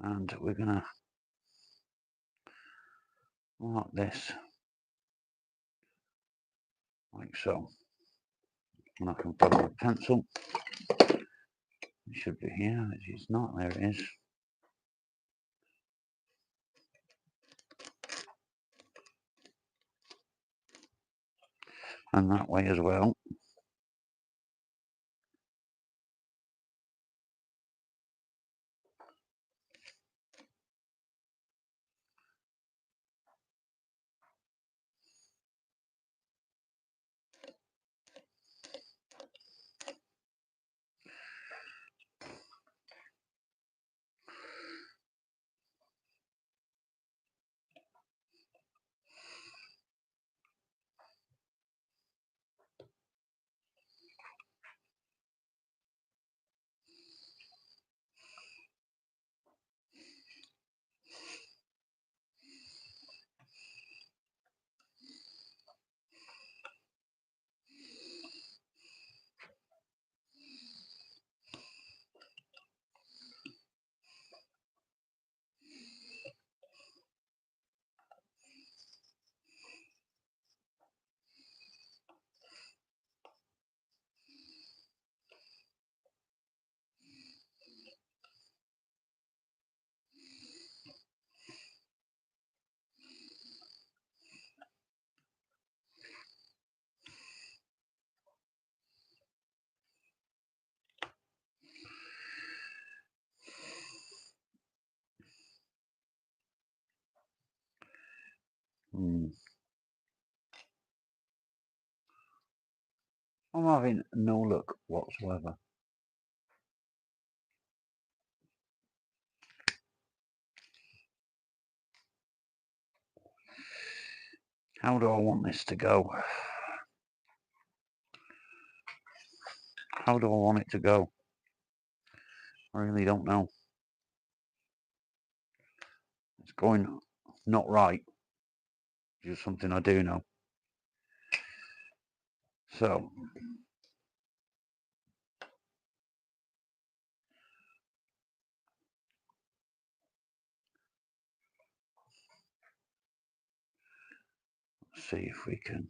And we're gonna mark this like so. And I can put my pencil. It should be here. It's not. There it is. And that way as well. I'm having no luck whatsoever. How do I want this to go? How do I want it to go? I really don't know. It's going not right. Just something I do know. So let's see if we can.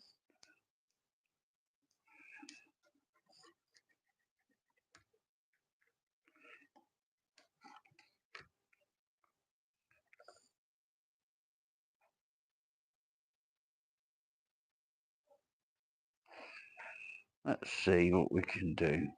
Let's see what we can do.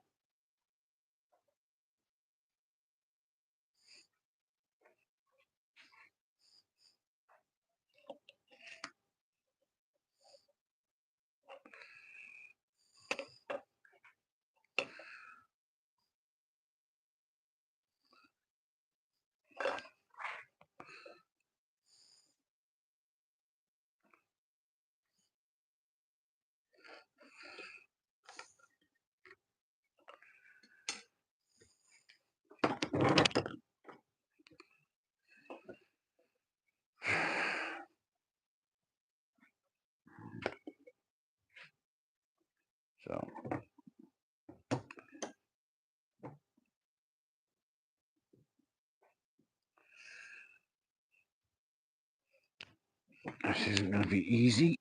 This isn't going to be easy.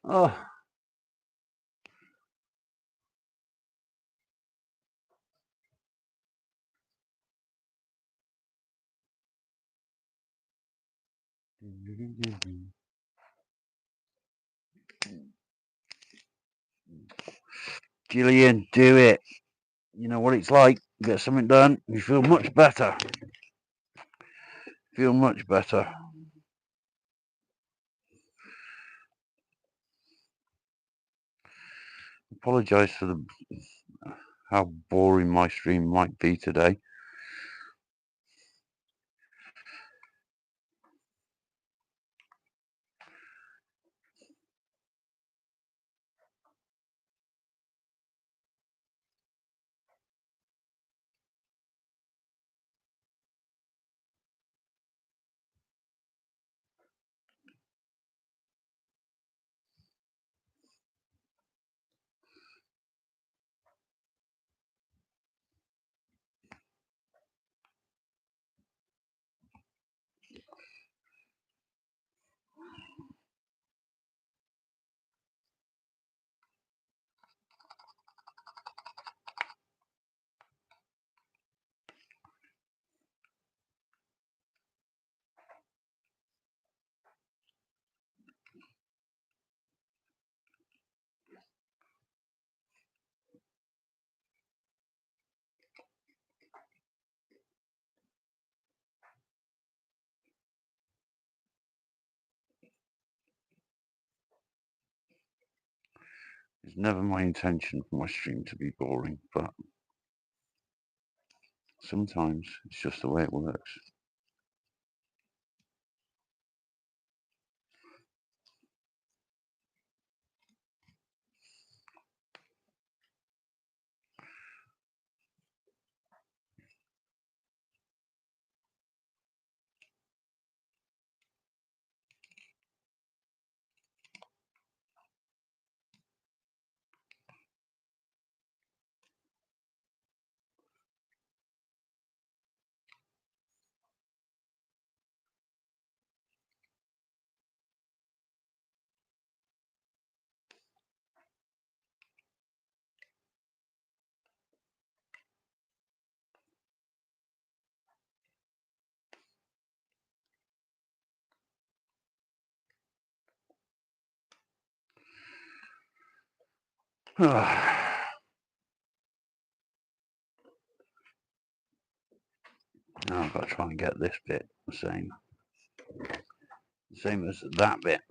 Oh. Gillian, do it. You know what it's like. Get something done. You feel much better. Feel much better. Apologise for how boring my stream might be today. It's never my intention for my stream to be boring, but sometimes it's just the way it works. Now I've got to try and get this bit the same as that bit.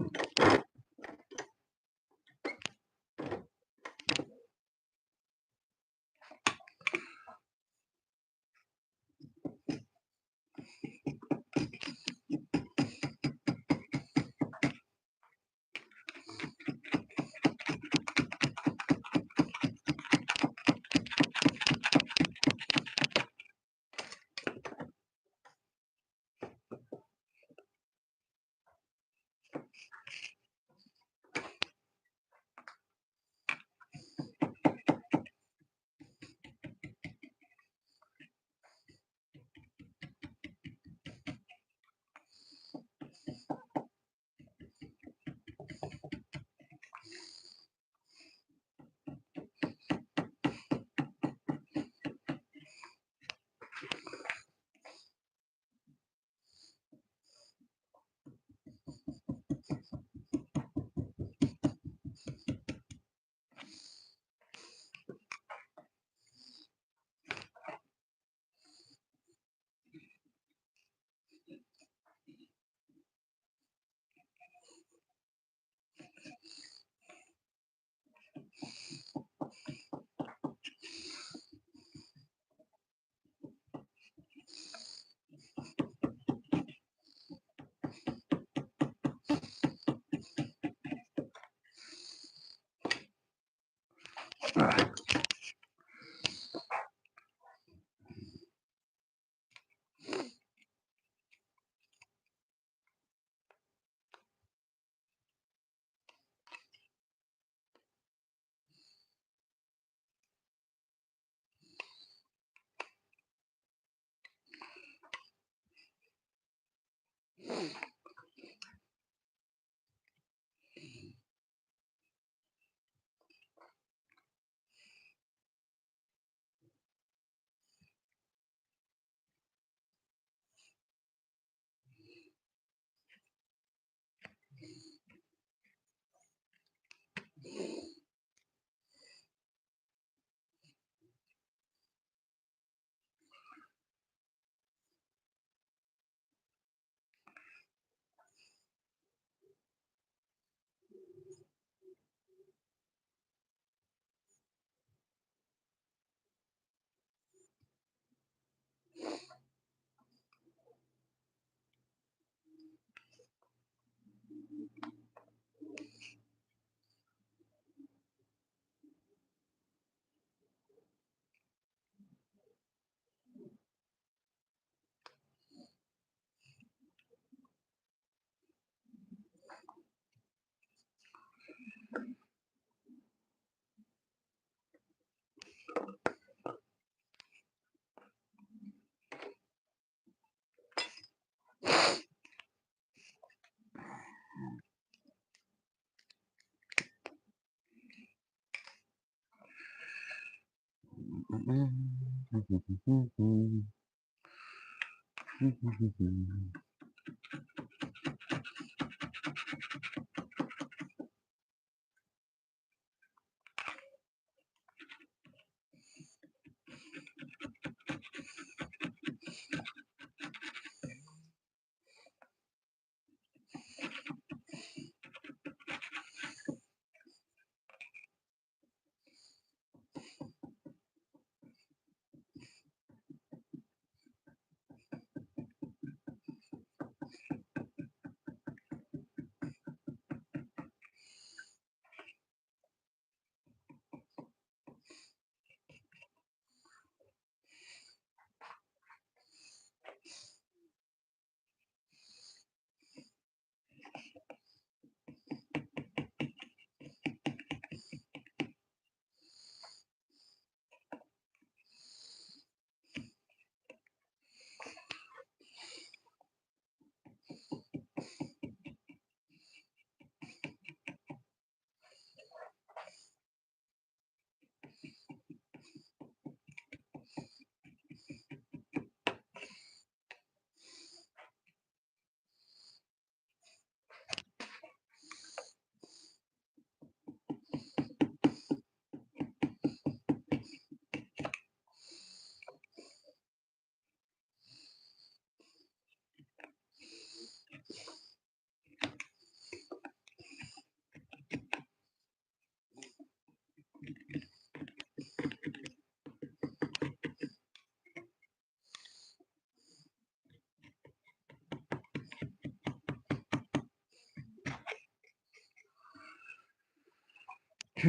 So,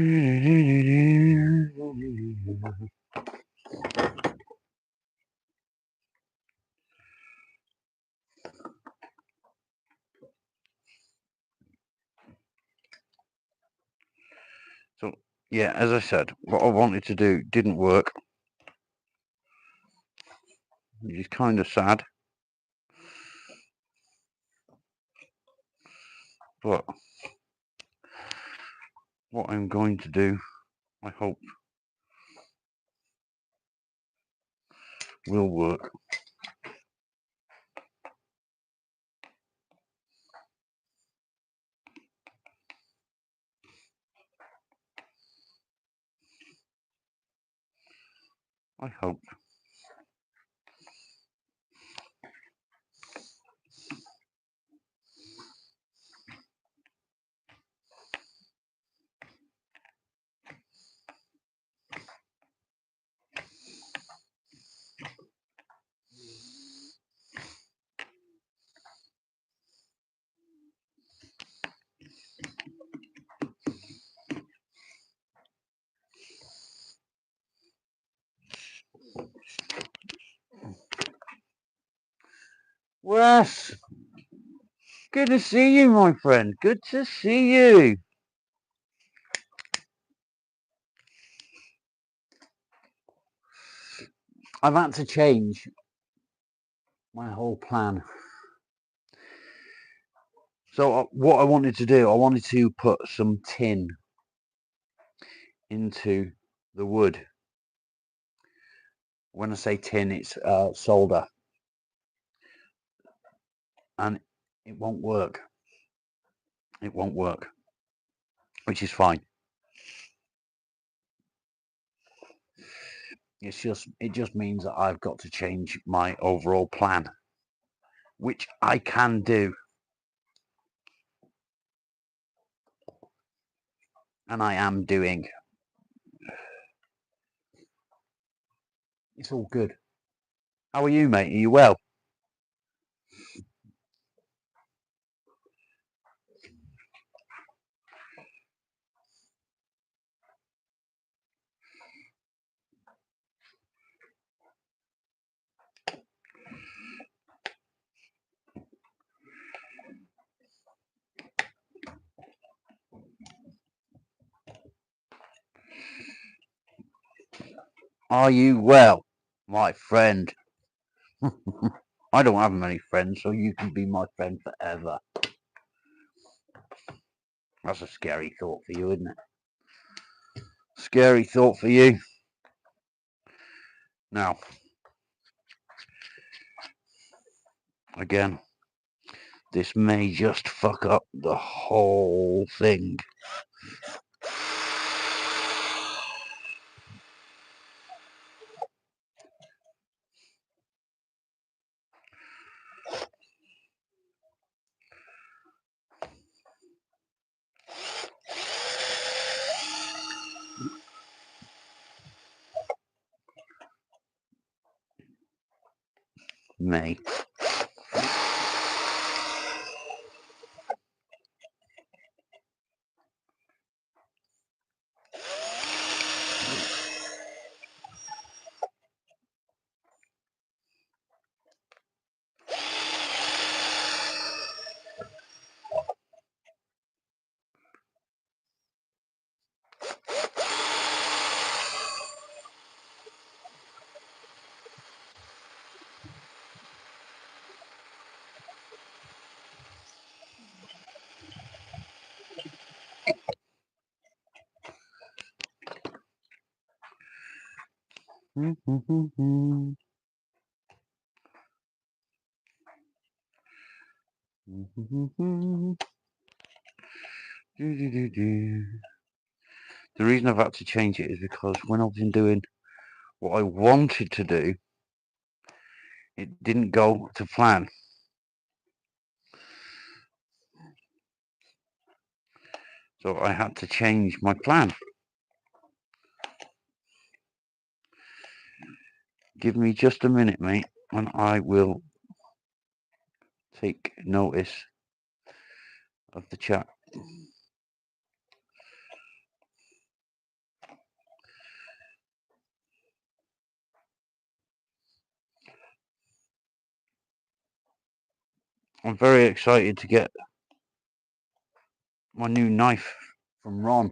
yeah, as I said, what I wanted to do didn't work, which is kind of sad. But what I'm going to do, I hope, will work. I hope. Wes, good to see you, my friend. Good to see you. I've had to change my whole plan. So what I wanted to do, I wanted to put some tin into the wood. When I say tin, it's solder. And it won't work. It won't work, which is fine. It just means that I've got to change my overall plan, which I can do. And I am doing. It's all good. How are you, mate? Are you well? Are you well, my friend? I don't have many friends, so you can be my friend forever. That's a scary thought for you, isn't it? Scary thought for you. Now, again, this may just fuck up the whole thing. May. The reason I've had to change it is because when I've been doing what I wanted to do, it didn't go to plan. So I had to change my plan. Give me just a minute, mate, and I will take notice of the chat. I'm very excited to get my new knife from Ron.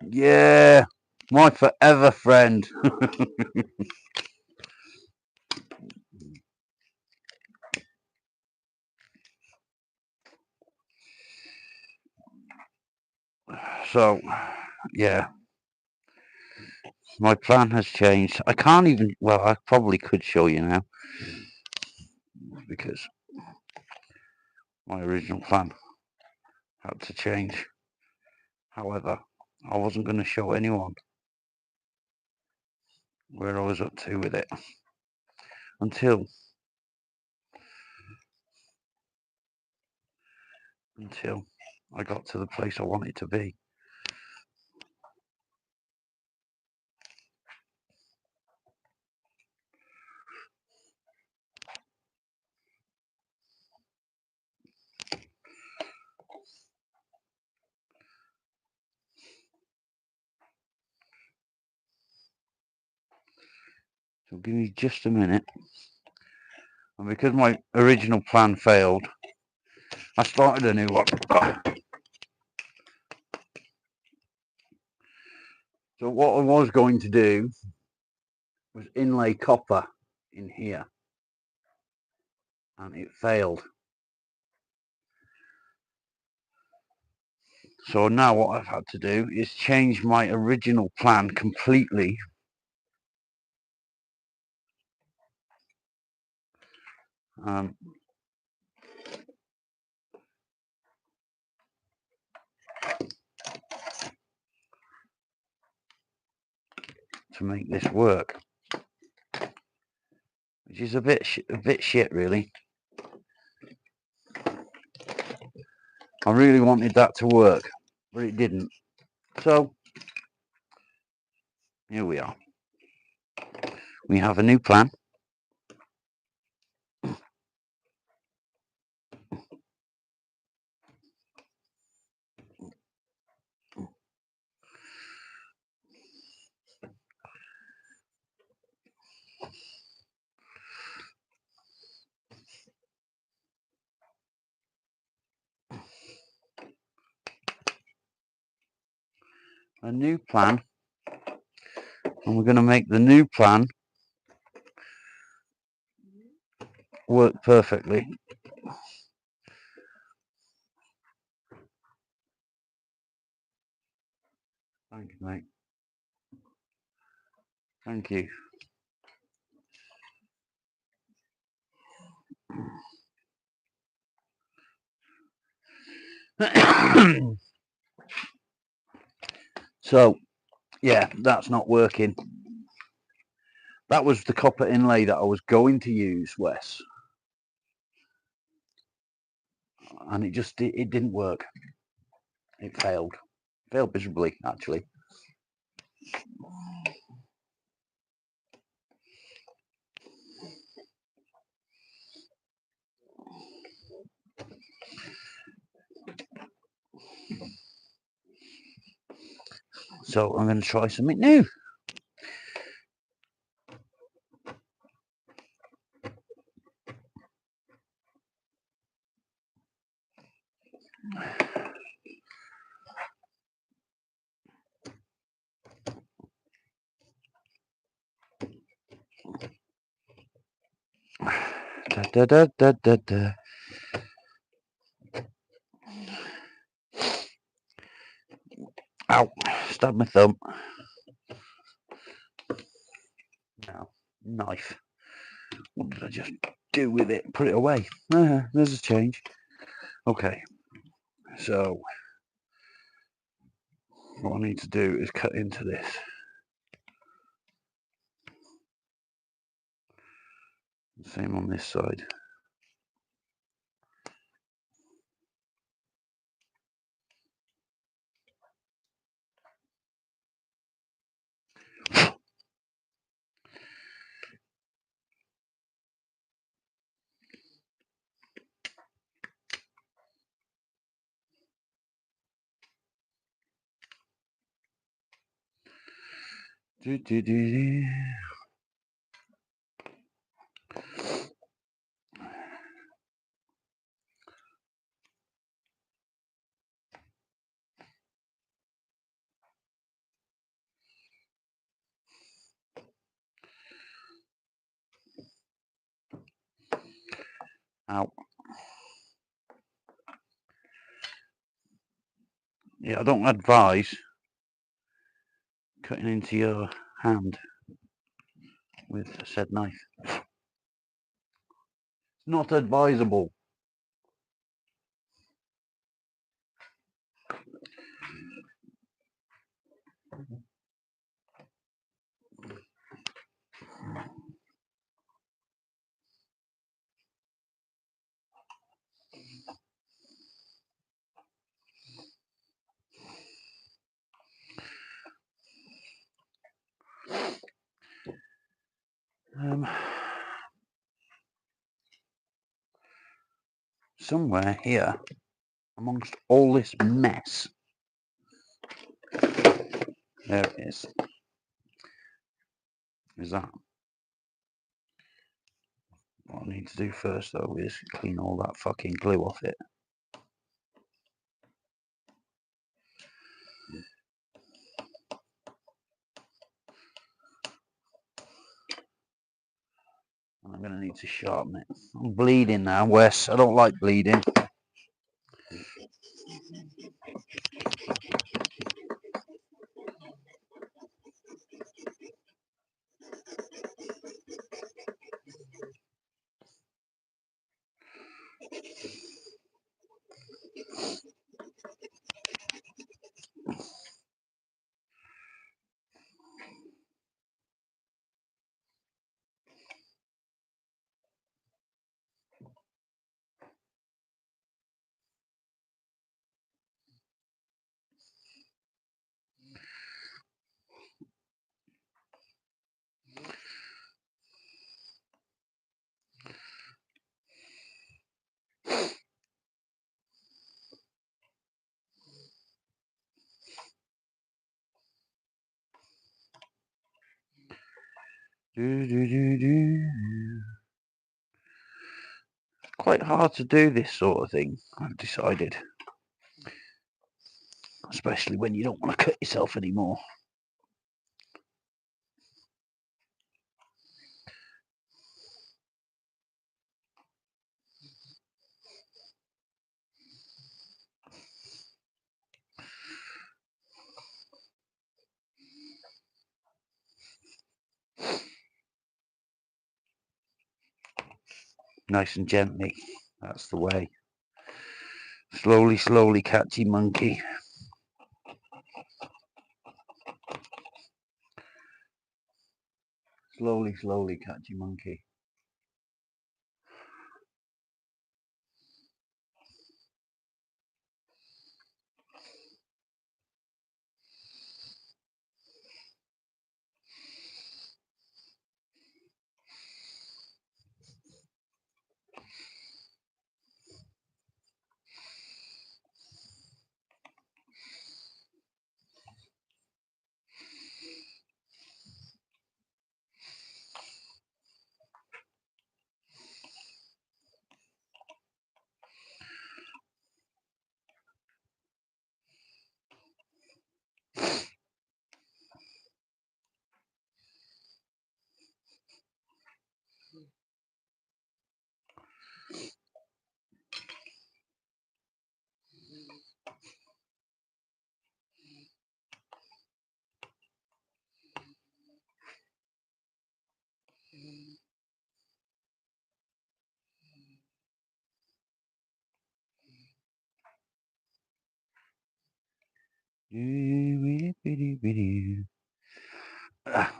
Yeah, my forever friend. So, yeah, my plan has changed. I can't even, well, I probably could show you now because my original plan had to change. However, I wasn't going to show anyone where I was up to with it until I got to the place I wanted to be. So give me just a minute. And because my original plan failed, I started a new one. So what I was going to do was inlay copper in here, and it failed. So now what I've had to do is change my original plan completely. To make this work, which is a bit shit, really. I really wanted that to work, but it didn't. So here we are. We have a new plan. A new plan, and we're going to make the new plan work perfectly. Thank you, mate. Thank you. So, yeah, that's not working. That was the copper inlay that I was going to use, Wes. And it didn't work. It failed. Failed miserably, actually. So I'm going to try something new. Da, da, da, da, da, da. Ow, stabbed my thumb. Now, knife. What did I just do with it? Put it away. There's a change. Okay, so what I need to do is cut into this. Same on this side. Do, do, do, do. Ow. Yeah, I don't advise cutting into your hand with a said knife. It's not advisable. Somewhere here, amongst all this mess, there it is. Is that? What I need to do first, though, is clean all that fucking glue off it. And I'm going to need to sharpen it. I'm bleeding now, Wes. I don't like bleeding. It's quite hard to do this sort of thing, I've decided. Especially when you don't want to cut yourself anymore. Nice and gently. That's the way. Slowly, slowly, catchy monkey. Slowly, slowly, catchy monkey.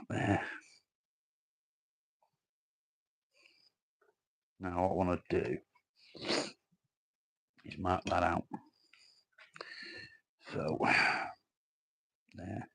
There. Now what I want to do is mark that out. So, there.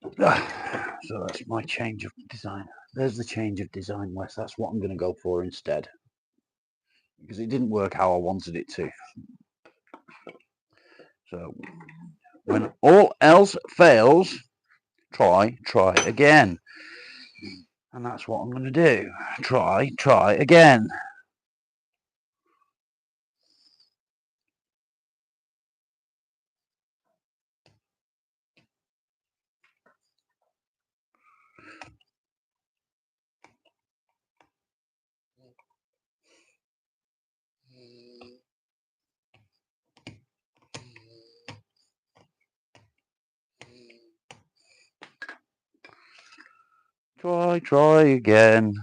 So that's my change of design. There's the change of design, Wes. That's what I'm going to go for instead. Because it didn't work how I wanted it to. So when all else fails, try again. And that's what I'm going to do. Try again. Try again.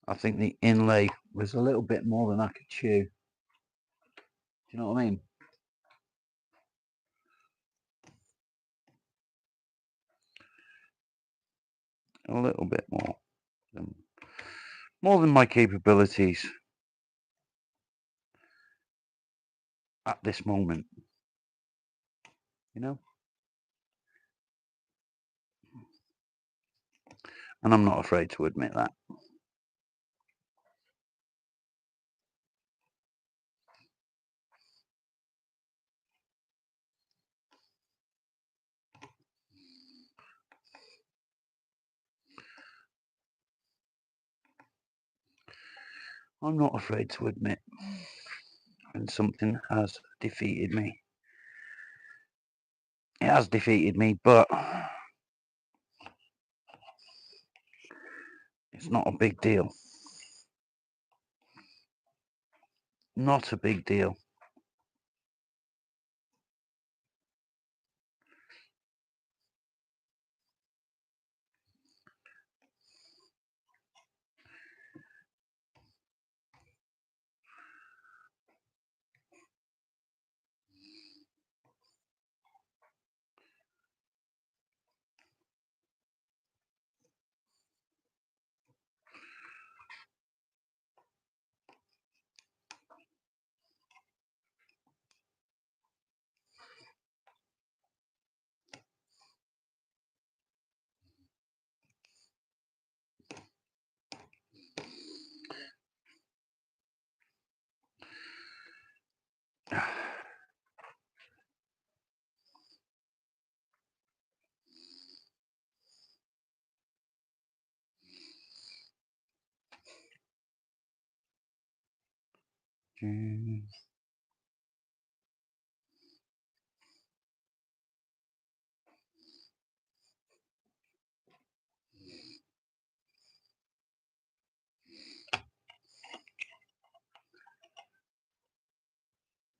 I think the inlay was a little bit more than I could chew. Do you know what I mean? A little bit more than my capabilities at this moment. You know? And I'm not afraid to admit that. I'm not afraid to admit when something has defeated me. It has defeated me, but it's not a big deal. Not a big deal.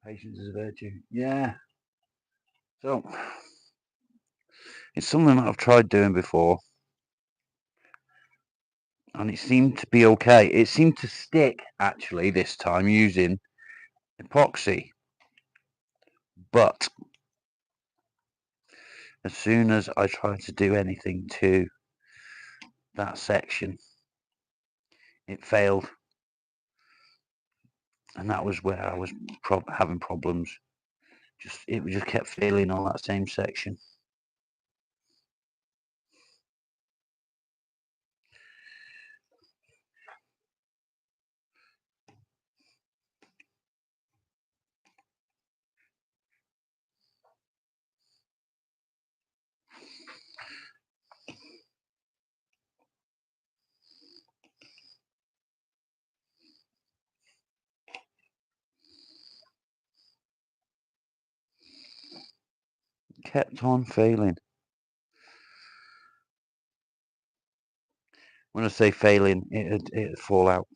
Patience is a virtue. Yeah. So it's something that I've tried doing before, and it seemed to be okay. It seemed to stick actually this time using epoxy, but as soon as I tried to do anything to that section, it failed, and that was where I was having problems. It just kept failing on that same section. kept on failing. When I say failing, it'd fall out.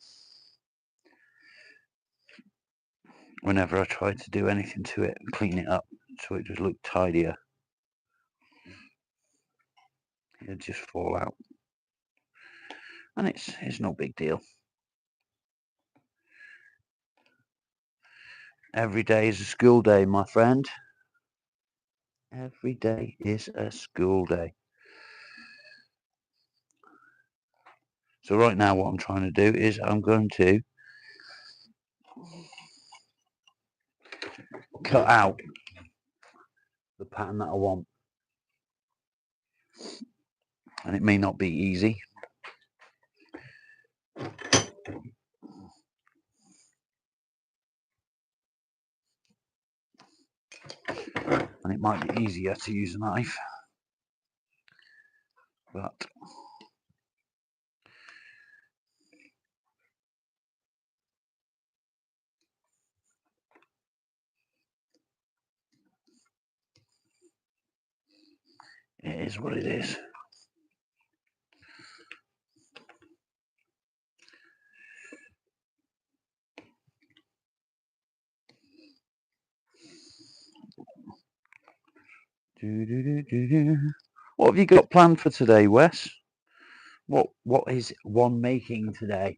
Whenever I tried to do anything to it and clean it up so it just looked tidier, it'd just fall out. And it's no big deal. Every day is a school day, my friend. Every day is a school day. So right now what I'm trying to do is I'm going to cut out the pattern that I want. And it may not be easy. And it might be easier to use a knife. But it is what it is. What have you got planned for today, Wes? What is one making today?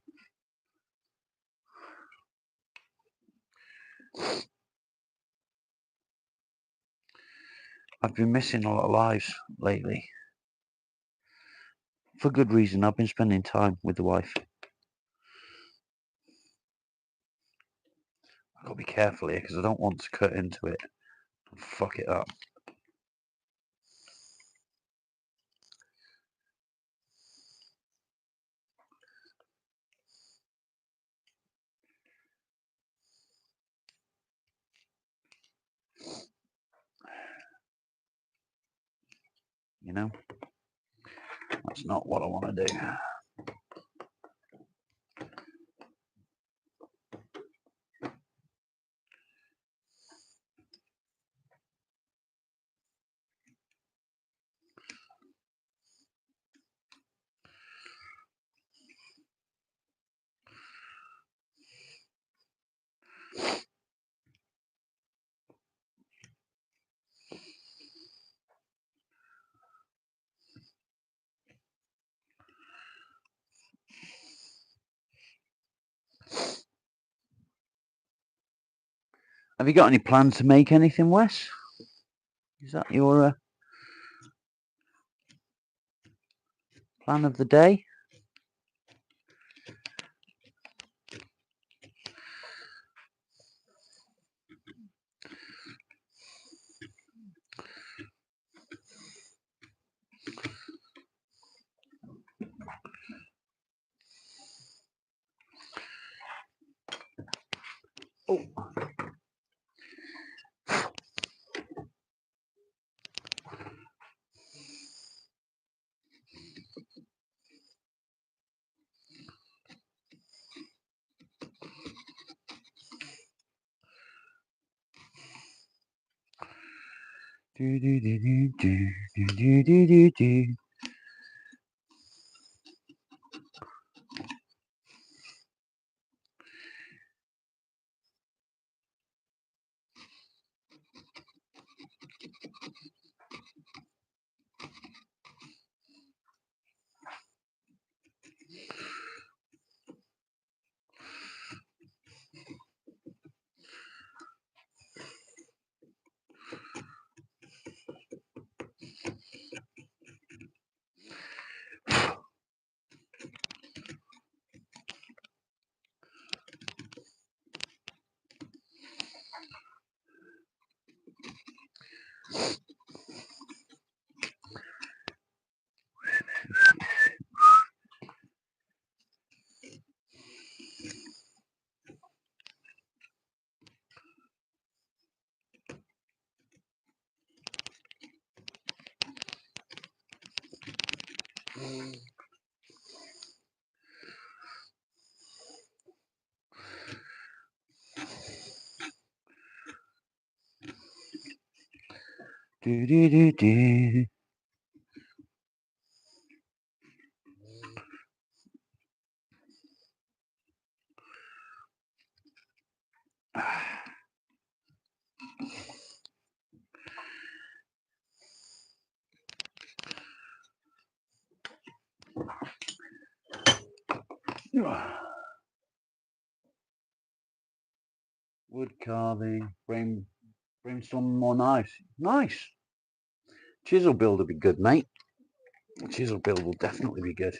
I've been missing a lot of lives lately. For good reason. I've been spending time with the wife. I've got to be careful here because I don't want to cut into it and fuck it up. You know? That's not what I want to do. Have you got any plans to make anything, Wes? Is that your plan of the day? Oh. Do do do do. Wood carving, brainstorm more knives. Nice. Chisel build will be good, mate. Chisel build will definitely be good.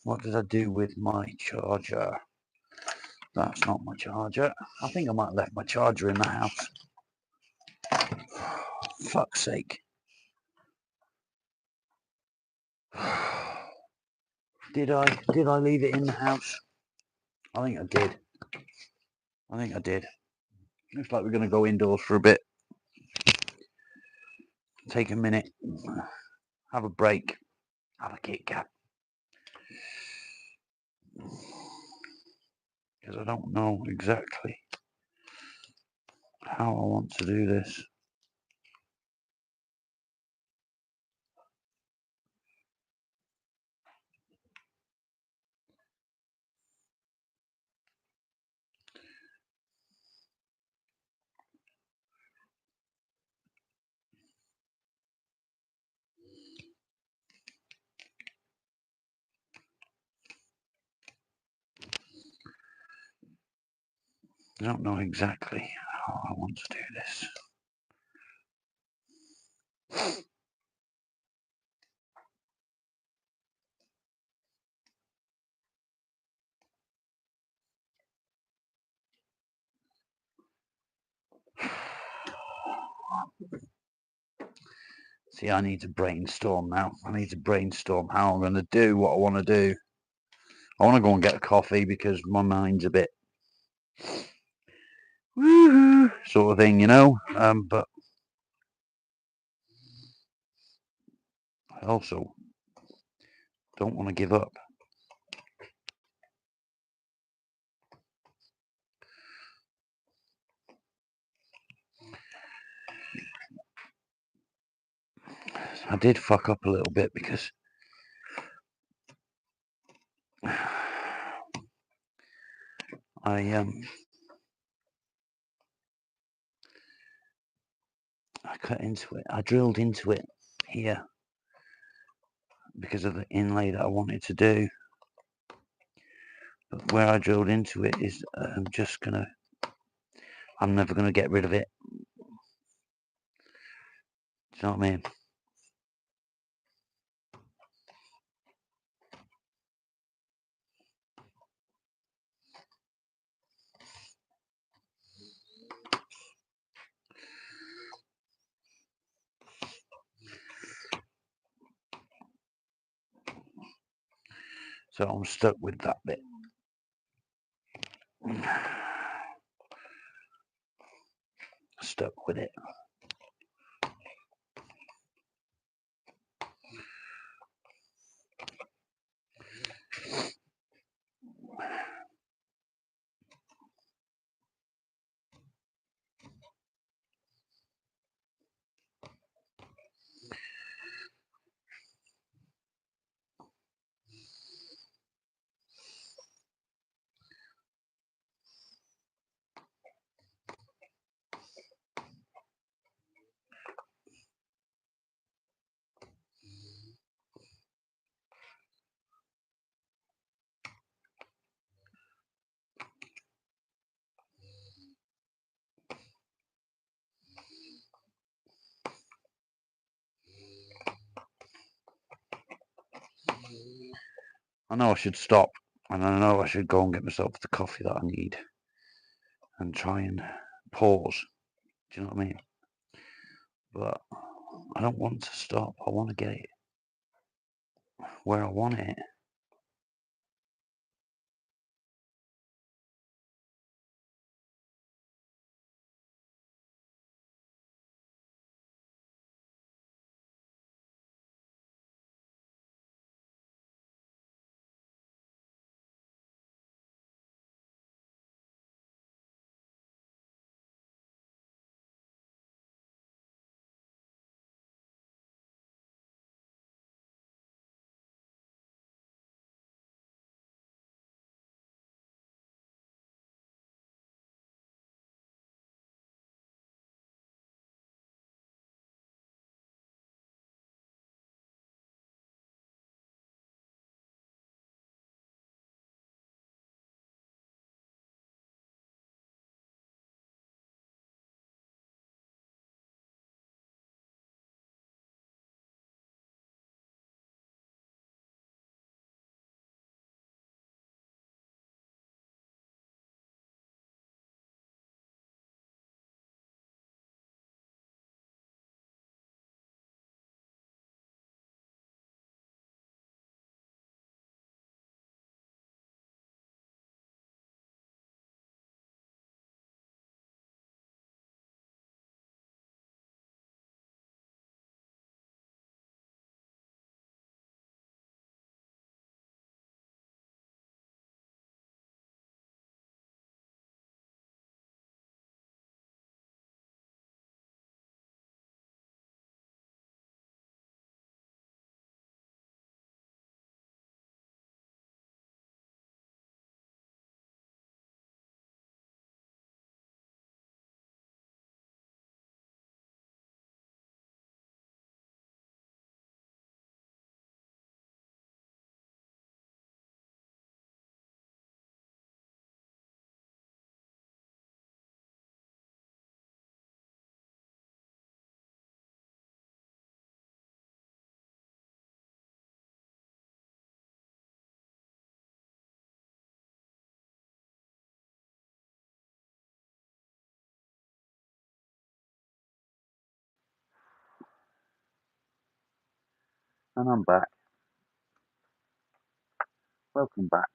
What did I do with my charger? That's not my charger. I think I might have left my charger in the house. Fuck's sake. Did I leave it in the house? I think I did. Looks like we're going to go indoors for a bit. Take a minute. Have a break. Have a Kit Kat. Because I don't know exactly how I want to do this. I don't know exactly how I want to do this. See, I need to brainstorm now. I need to brainstorm how I'm going to do what I want to do. I want to go and get a coffee because my mind's a bit woo-hoo sort of thing, you know. But I also don't want to give up. I did fuck up a little bit because I cut into it. I drilled into it here because of the inlay that I wanted to do. But where I drilled into it is I'm never gonna get rid of it. Do you know what I mean? So I'm stuck with that bit. Stuck with it. I know I should stop, and I know I should go and get myself the coffee that I need and try and pause. Do you know what I mean? But I don't want to stop. I want to get it where I want it. And I'm back. Welcome back.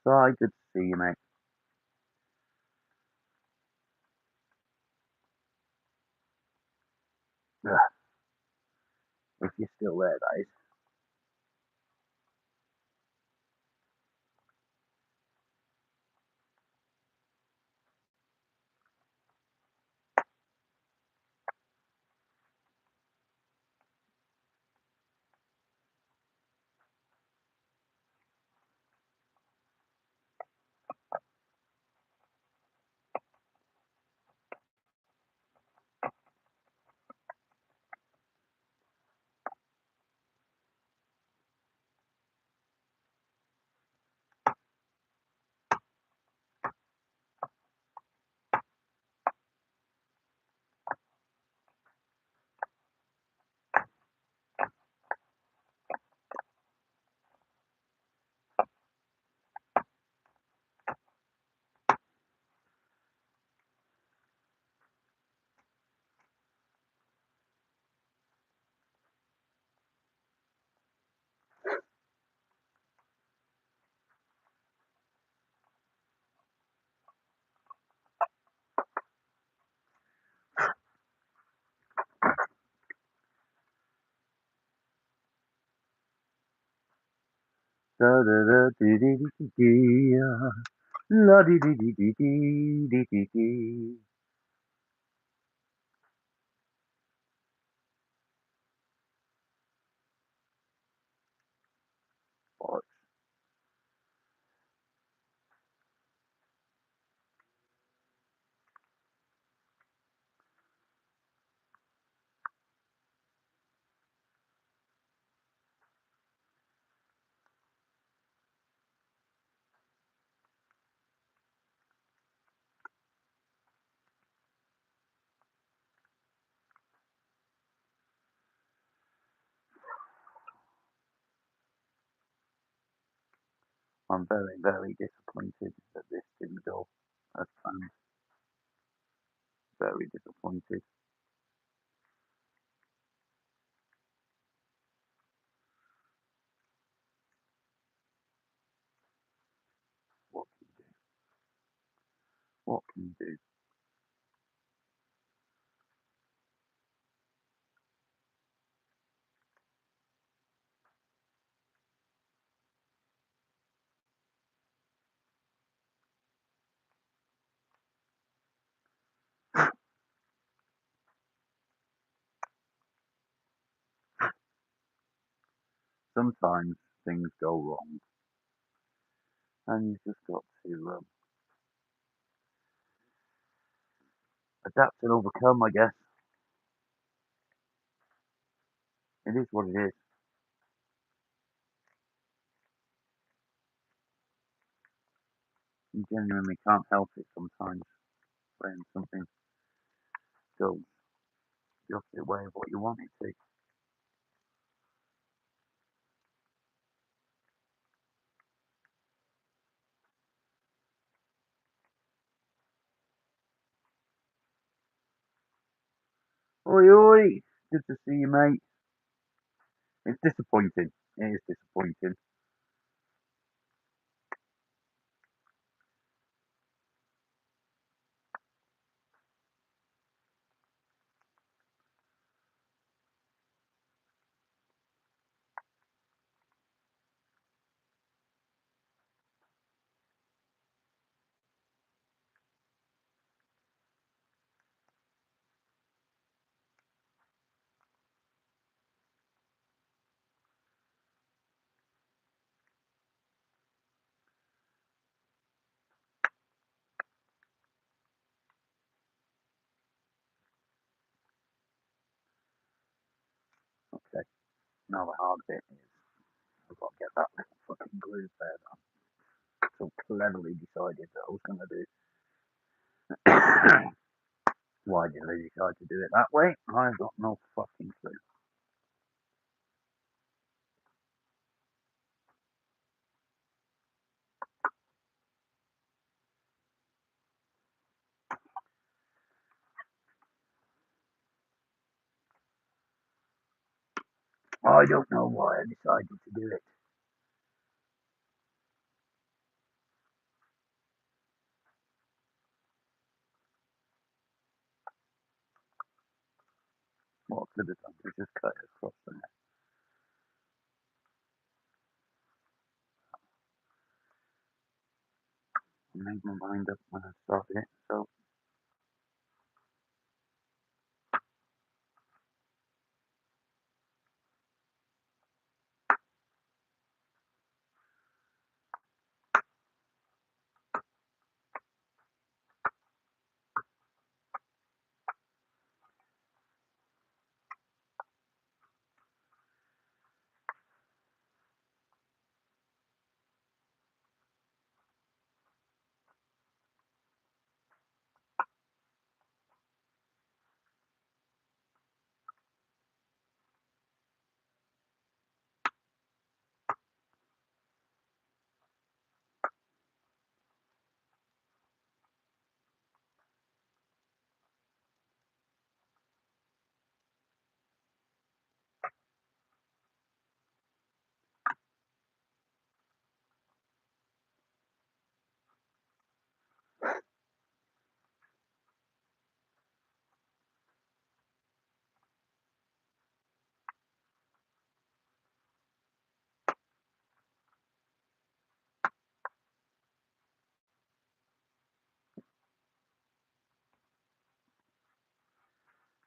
So good to see you, mate. Ugh, if you're still there, that is. Da da da dee dee dee dee la dee dee dee dee dee dee dee dee. But I'm very, very disappointed that this didn't go as planned. Very disappointed. What can you do? What can you do? Sometimes things go wrong, and you've just got to adapt and overcome. I guess it is what it is. You genuinely can't help it sometimes when something goes the opposite way of what you want it to. Oi, oi! Good to see you, mate. It's disappointing. It is disappointing. Okay, now the hard bit is I've got to get that little fucking groove there that I so cleverly decided that I was going to do. Why did I decide to do it that way? I've got no fucking clue. I don't know why I decided to do it. What I could have done was just cut it across there. I made my mind up when I started it, so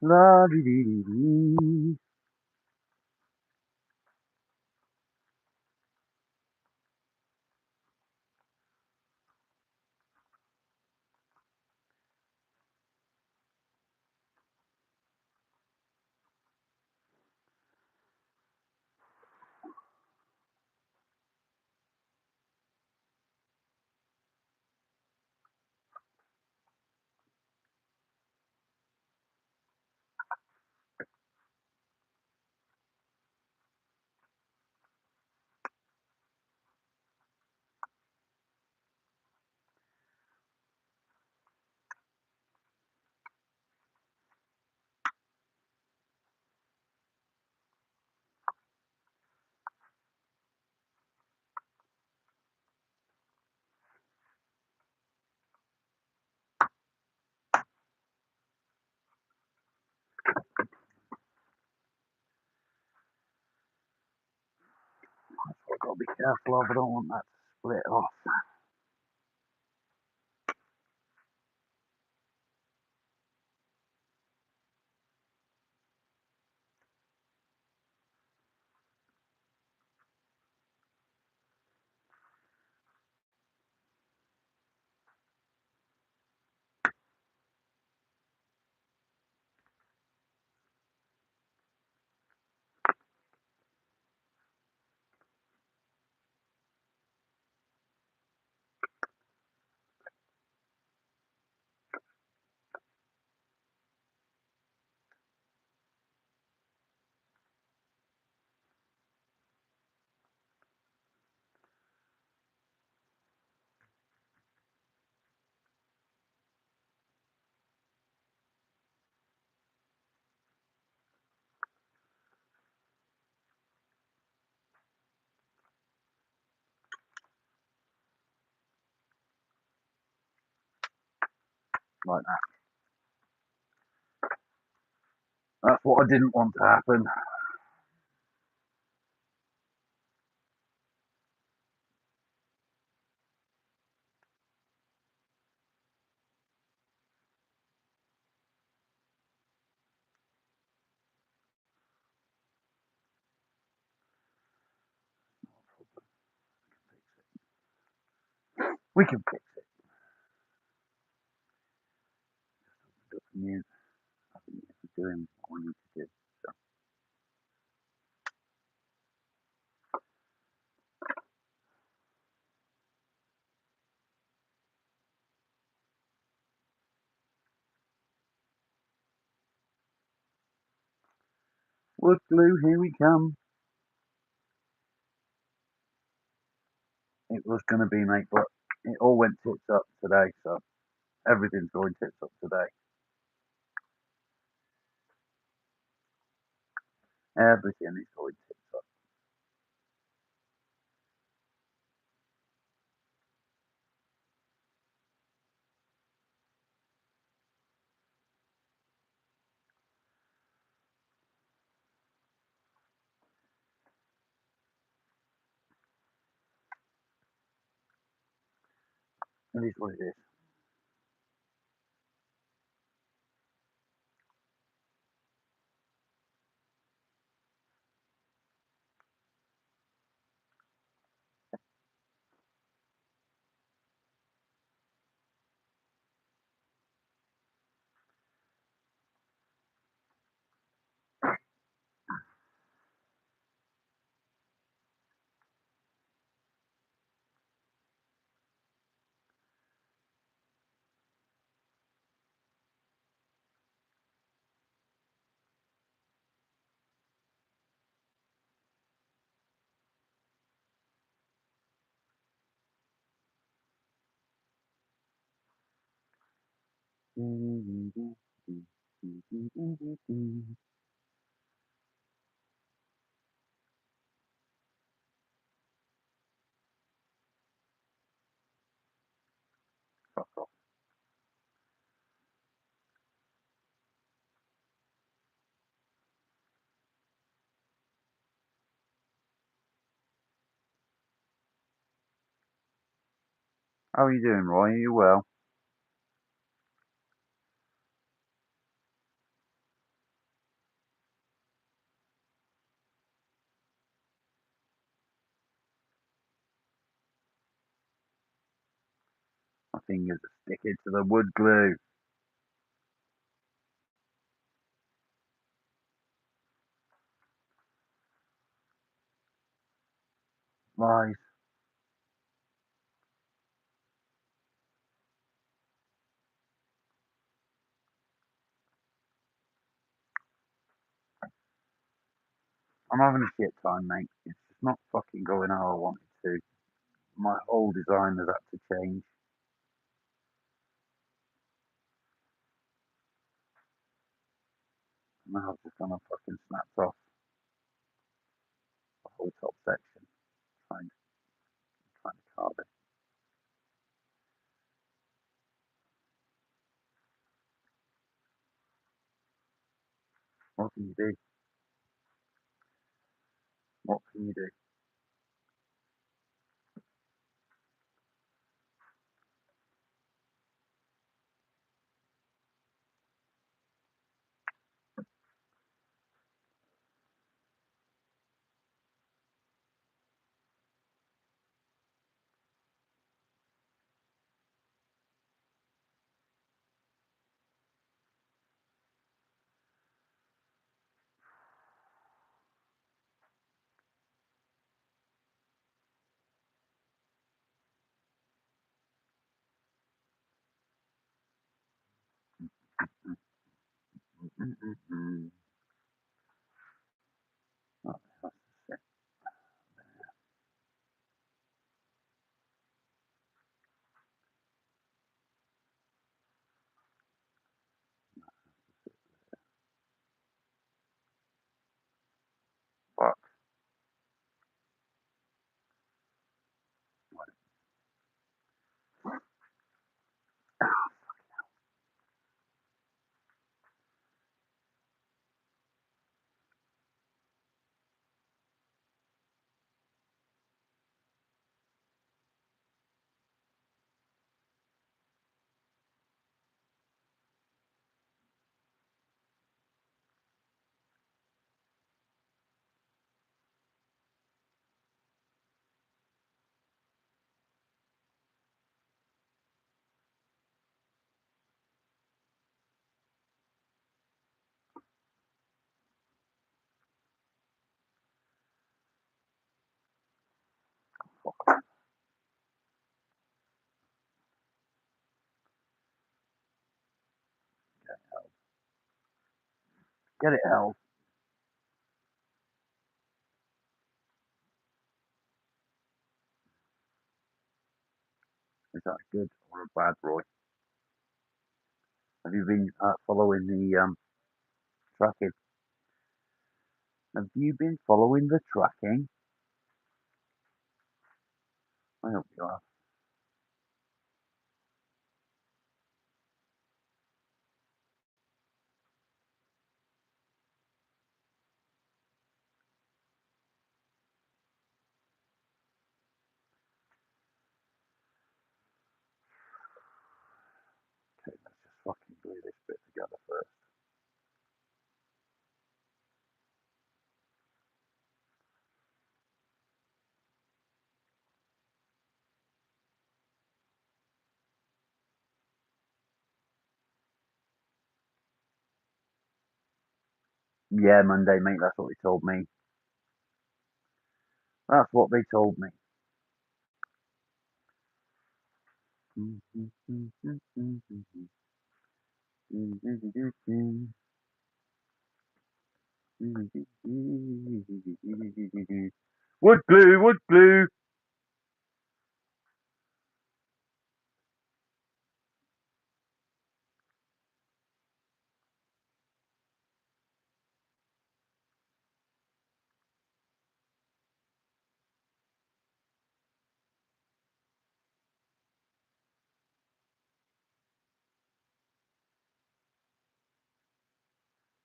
la dee dee dee dee. I've got to be careful of. I don't want that to split off. Like that. That's what I didn't want to happen. We can fix it. Just new avenues of doing what we need to do. So, wood glue, here we come. It was going to be, mate, but it all went tits up today, so everything's going tits up today. Everything is going tits up. It is what it is. Fuck off. How are you doing, Roy? Are you well? My fingers are sticking to the wood glue. Lies. I'm having a shit time, mate. It's just not fucking going how I want it to. My whole design has had to change. Now I've just gone and fucking snapped off the whole top section. Trying, trying to carve it. What can you do? What can you do? Mm-mm-mm. Oh, that's the shit. Fuck. Get it held. Is that a good or a bad, Roy? Have you been following the tracking? Have you been following the tracking? I hope you have. Okay, let's just fucking glue this bit together first. Yeah, Monday, mate. That's what they told me. That's what they told me. Wood glue, wood glue.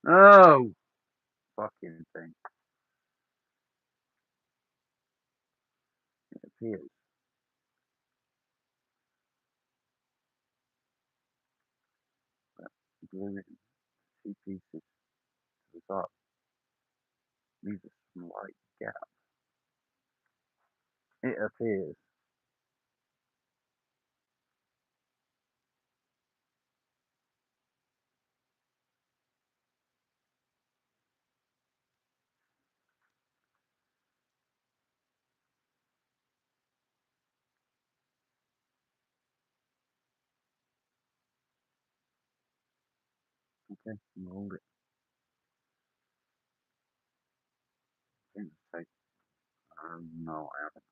Oh, fucking thing. It appears. Glue it in two pieces to the top. Leaves a slight gap. It appears. Okay, hold it. Think it's no, I haven't.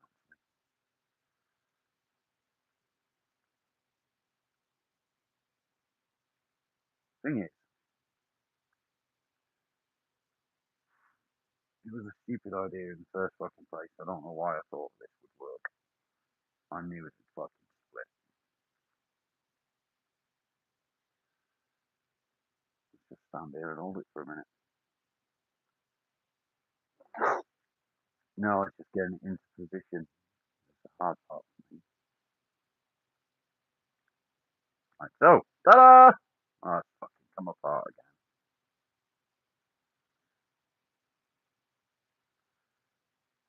Thing is, it was a stupid idea in the first fucking place. I don't know why I thought this would work. I knew it would fucking split. Let's just stand here and hold it for a minute. No, it's just getting it into position. It's a hard part for me. Like so. Ta-da! Oh, it's fucking come apart again.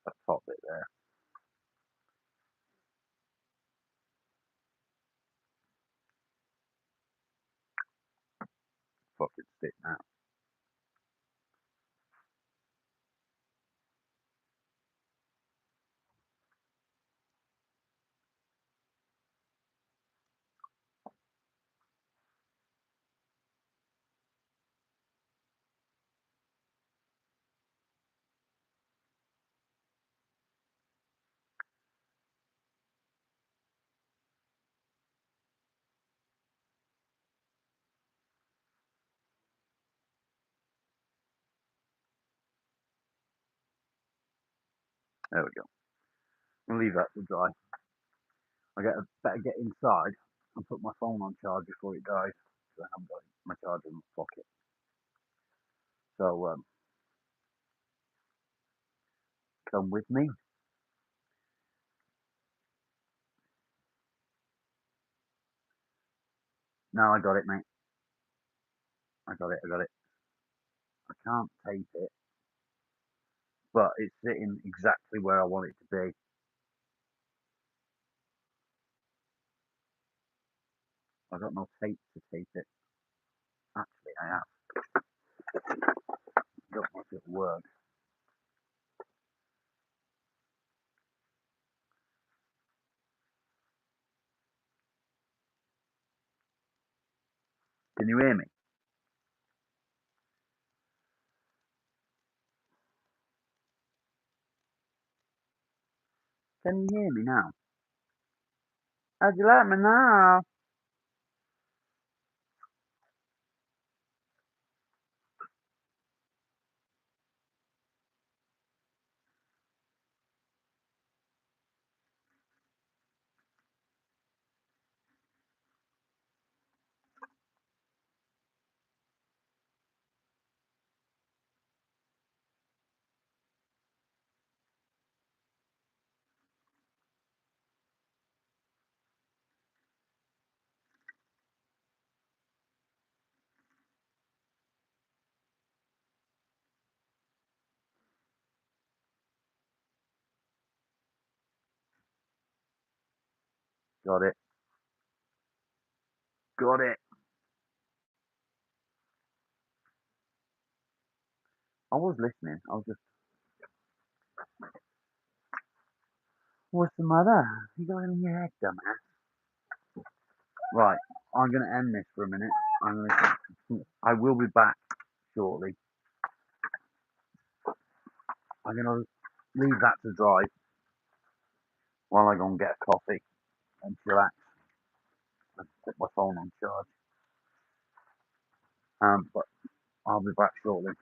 That top bit there. Fucking stick now. There we go. I'll leave that to dry. Better get inside and put my phone on charge before it dies. So I haven't got my charger in my pocket. So come with me. No, I got it, mate. I got it. I got it. I can't tape it, but it's sitting exactly where I want it to be. I've got no tape to tape it. Actually, I have. Don't know if it'll work. Can you hear me? Can you hear me now? How'd you like me now? Got it. Got it. I was listening. I was just, what's the matter? You got it in your head, dumbass. Right. I'm going to end this for a minute. I will be back shortly. I'm going to leave that to dry while I go and get a coffee and chillax and put my phone on charge. But I'll be back shortly.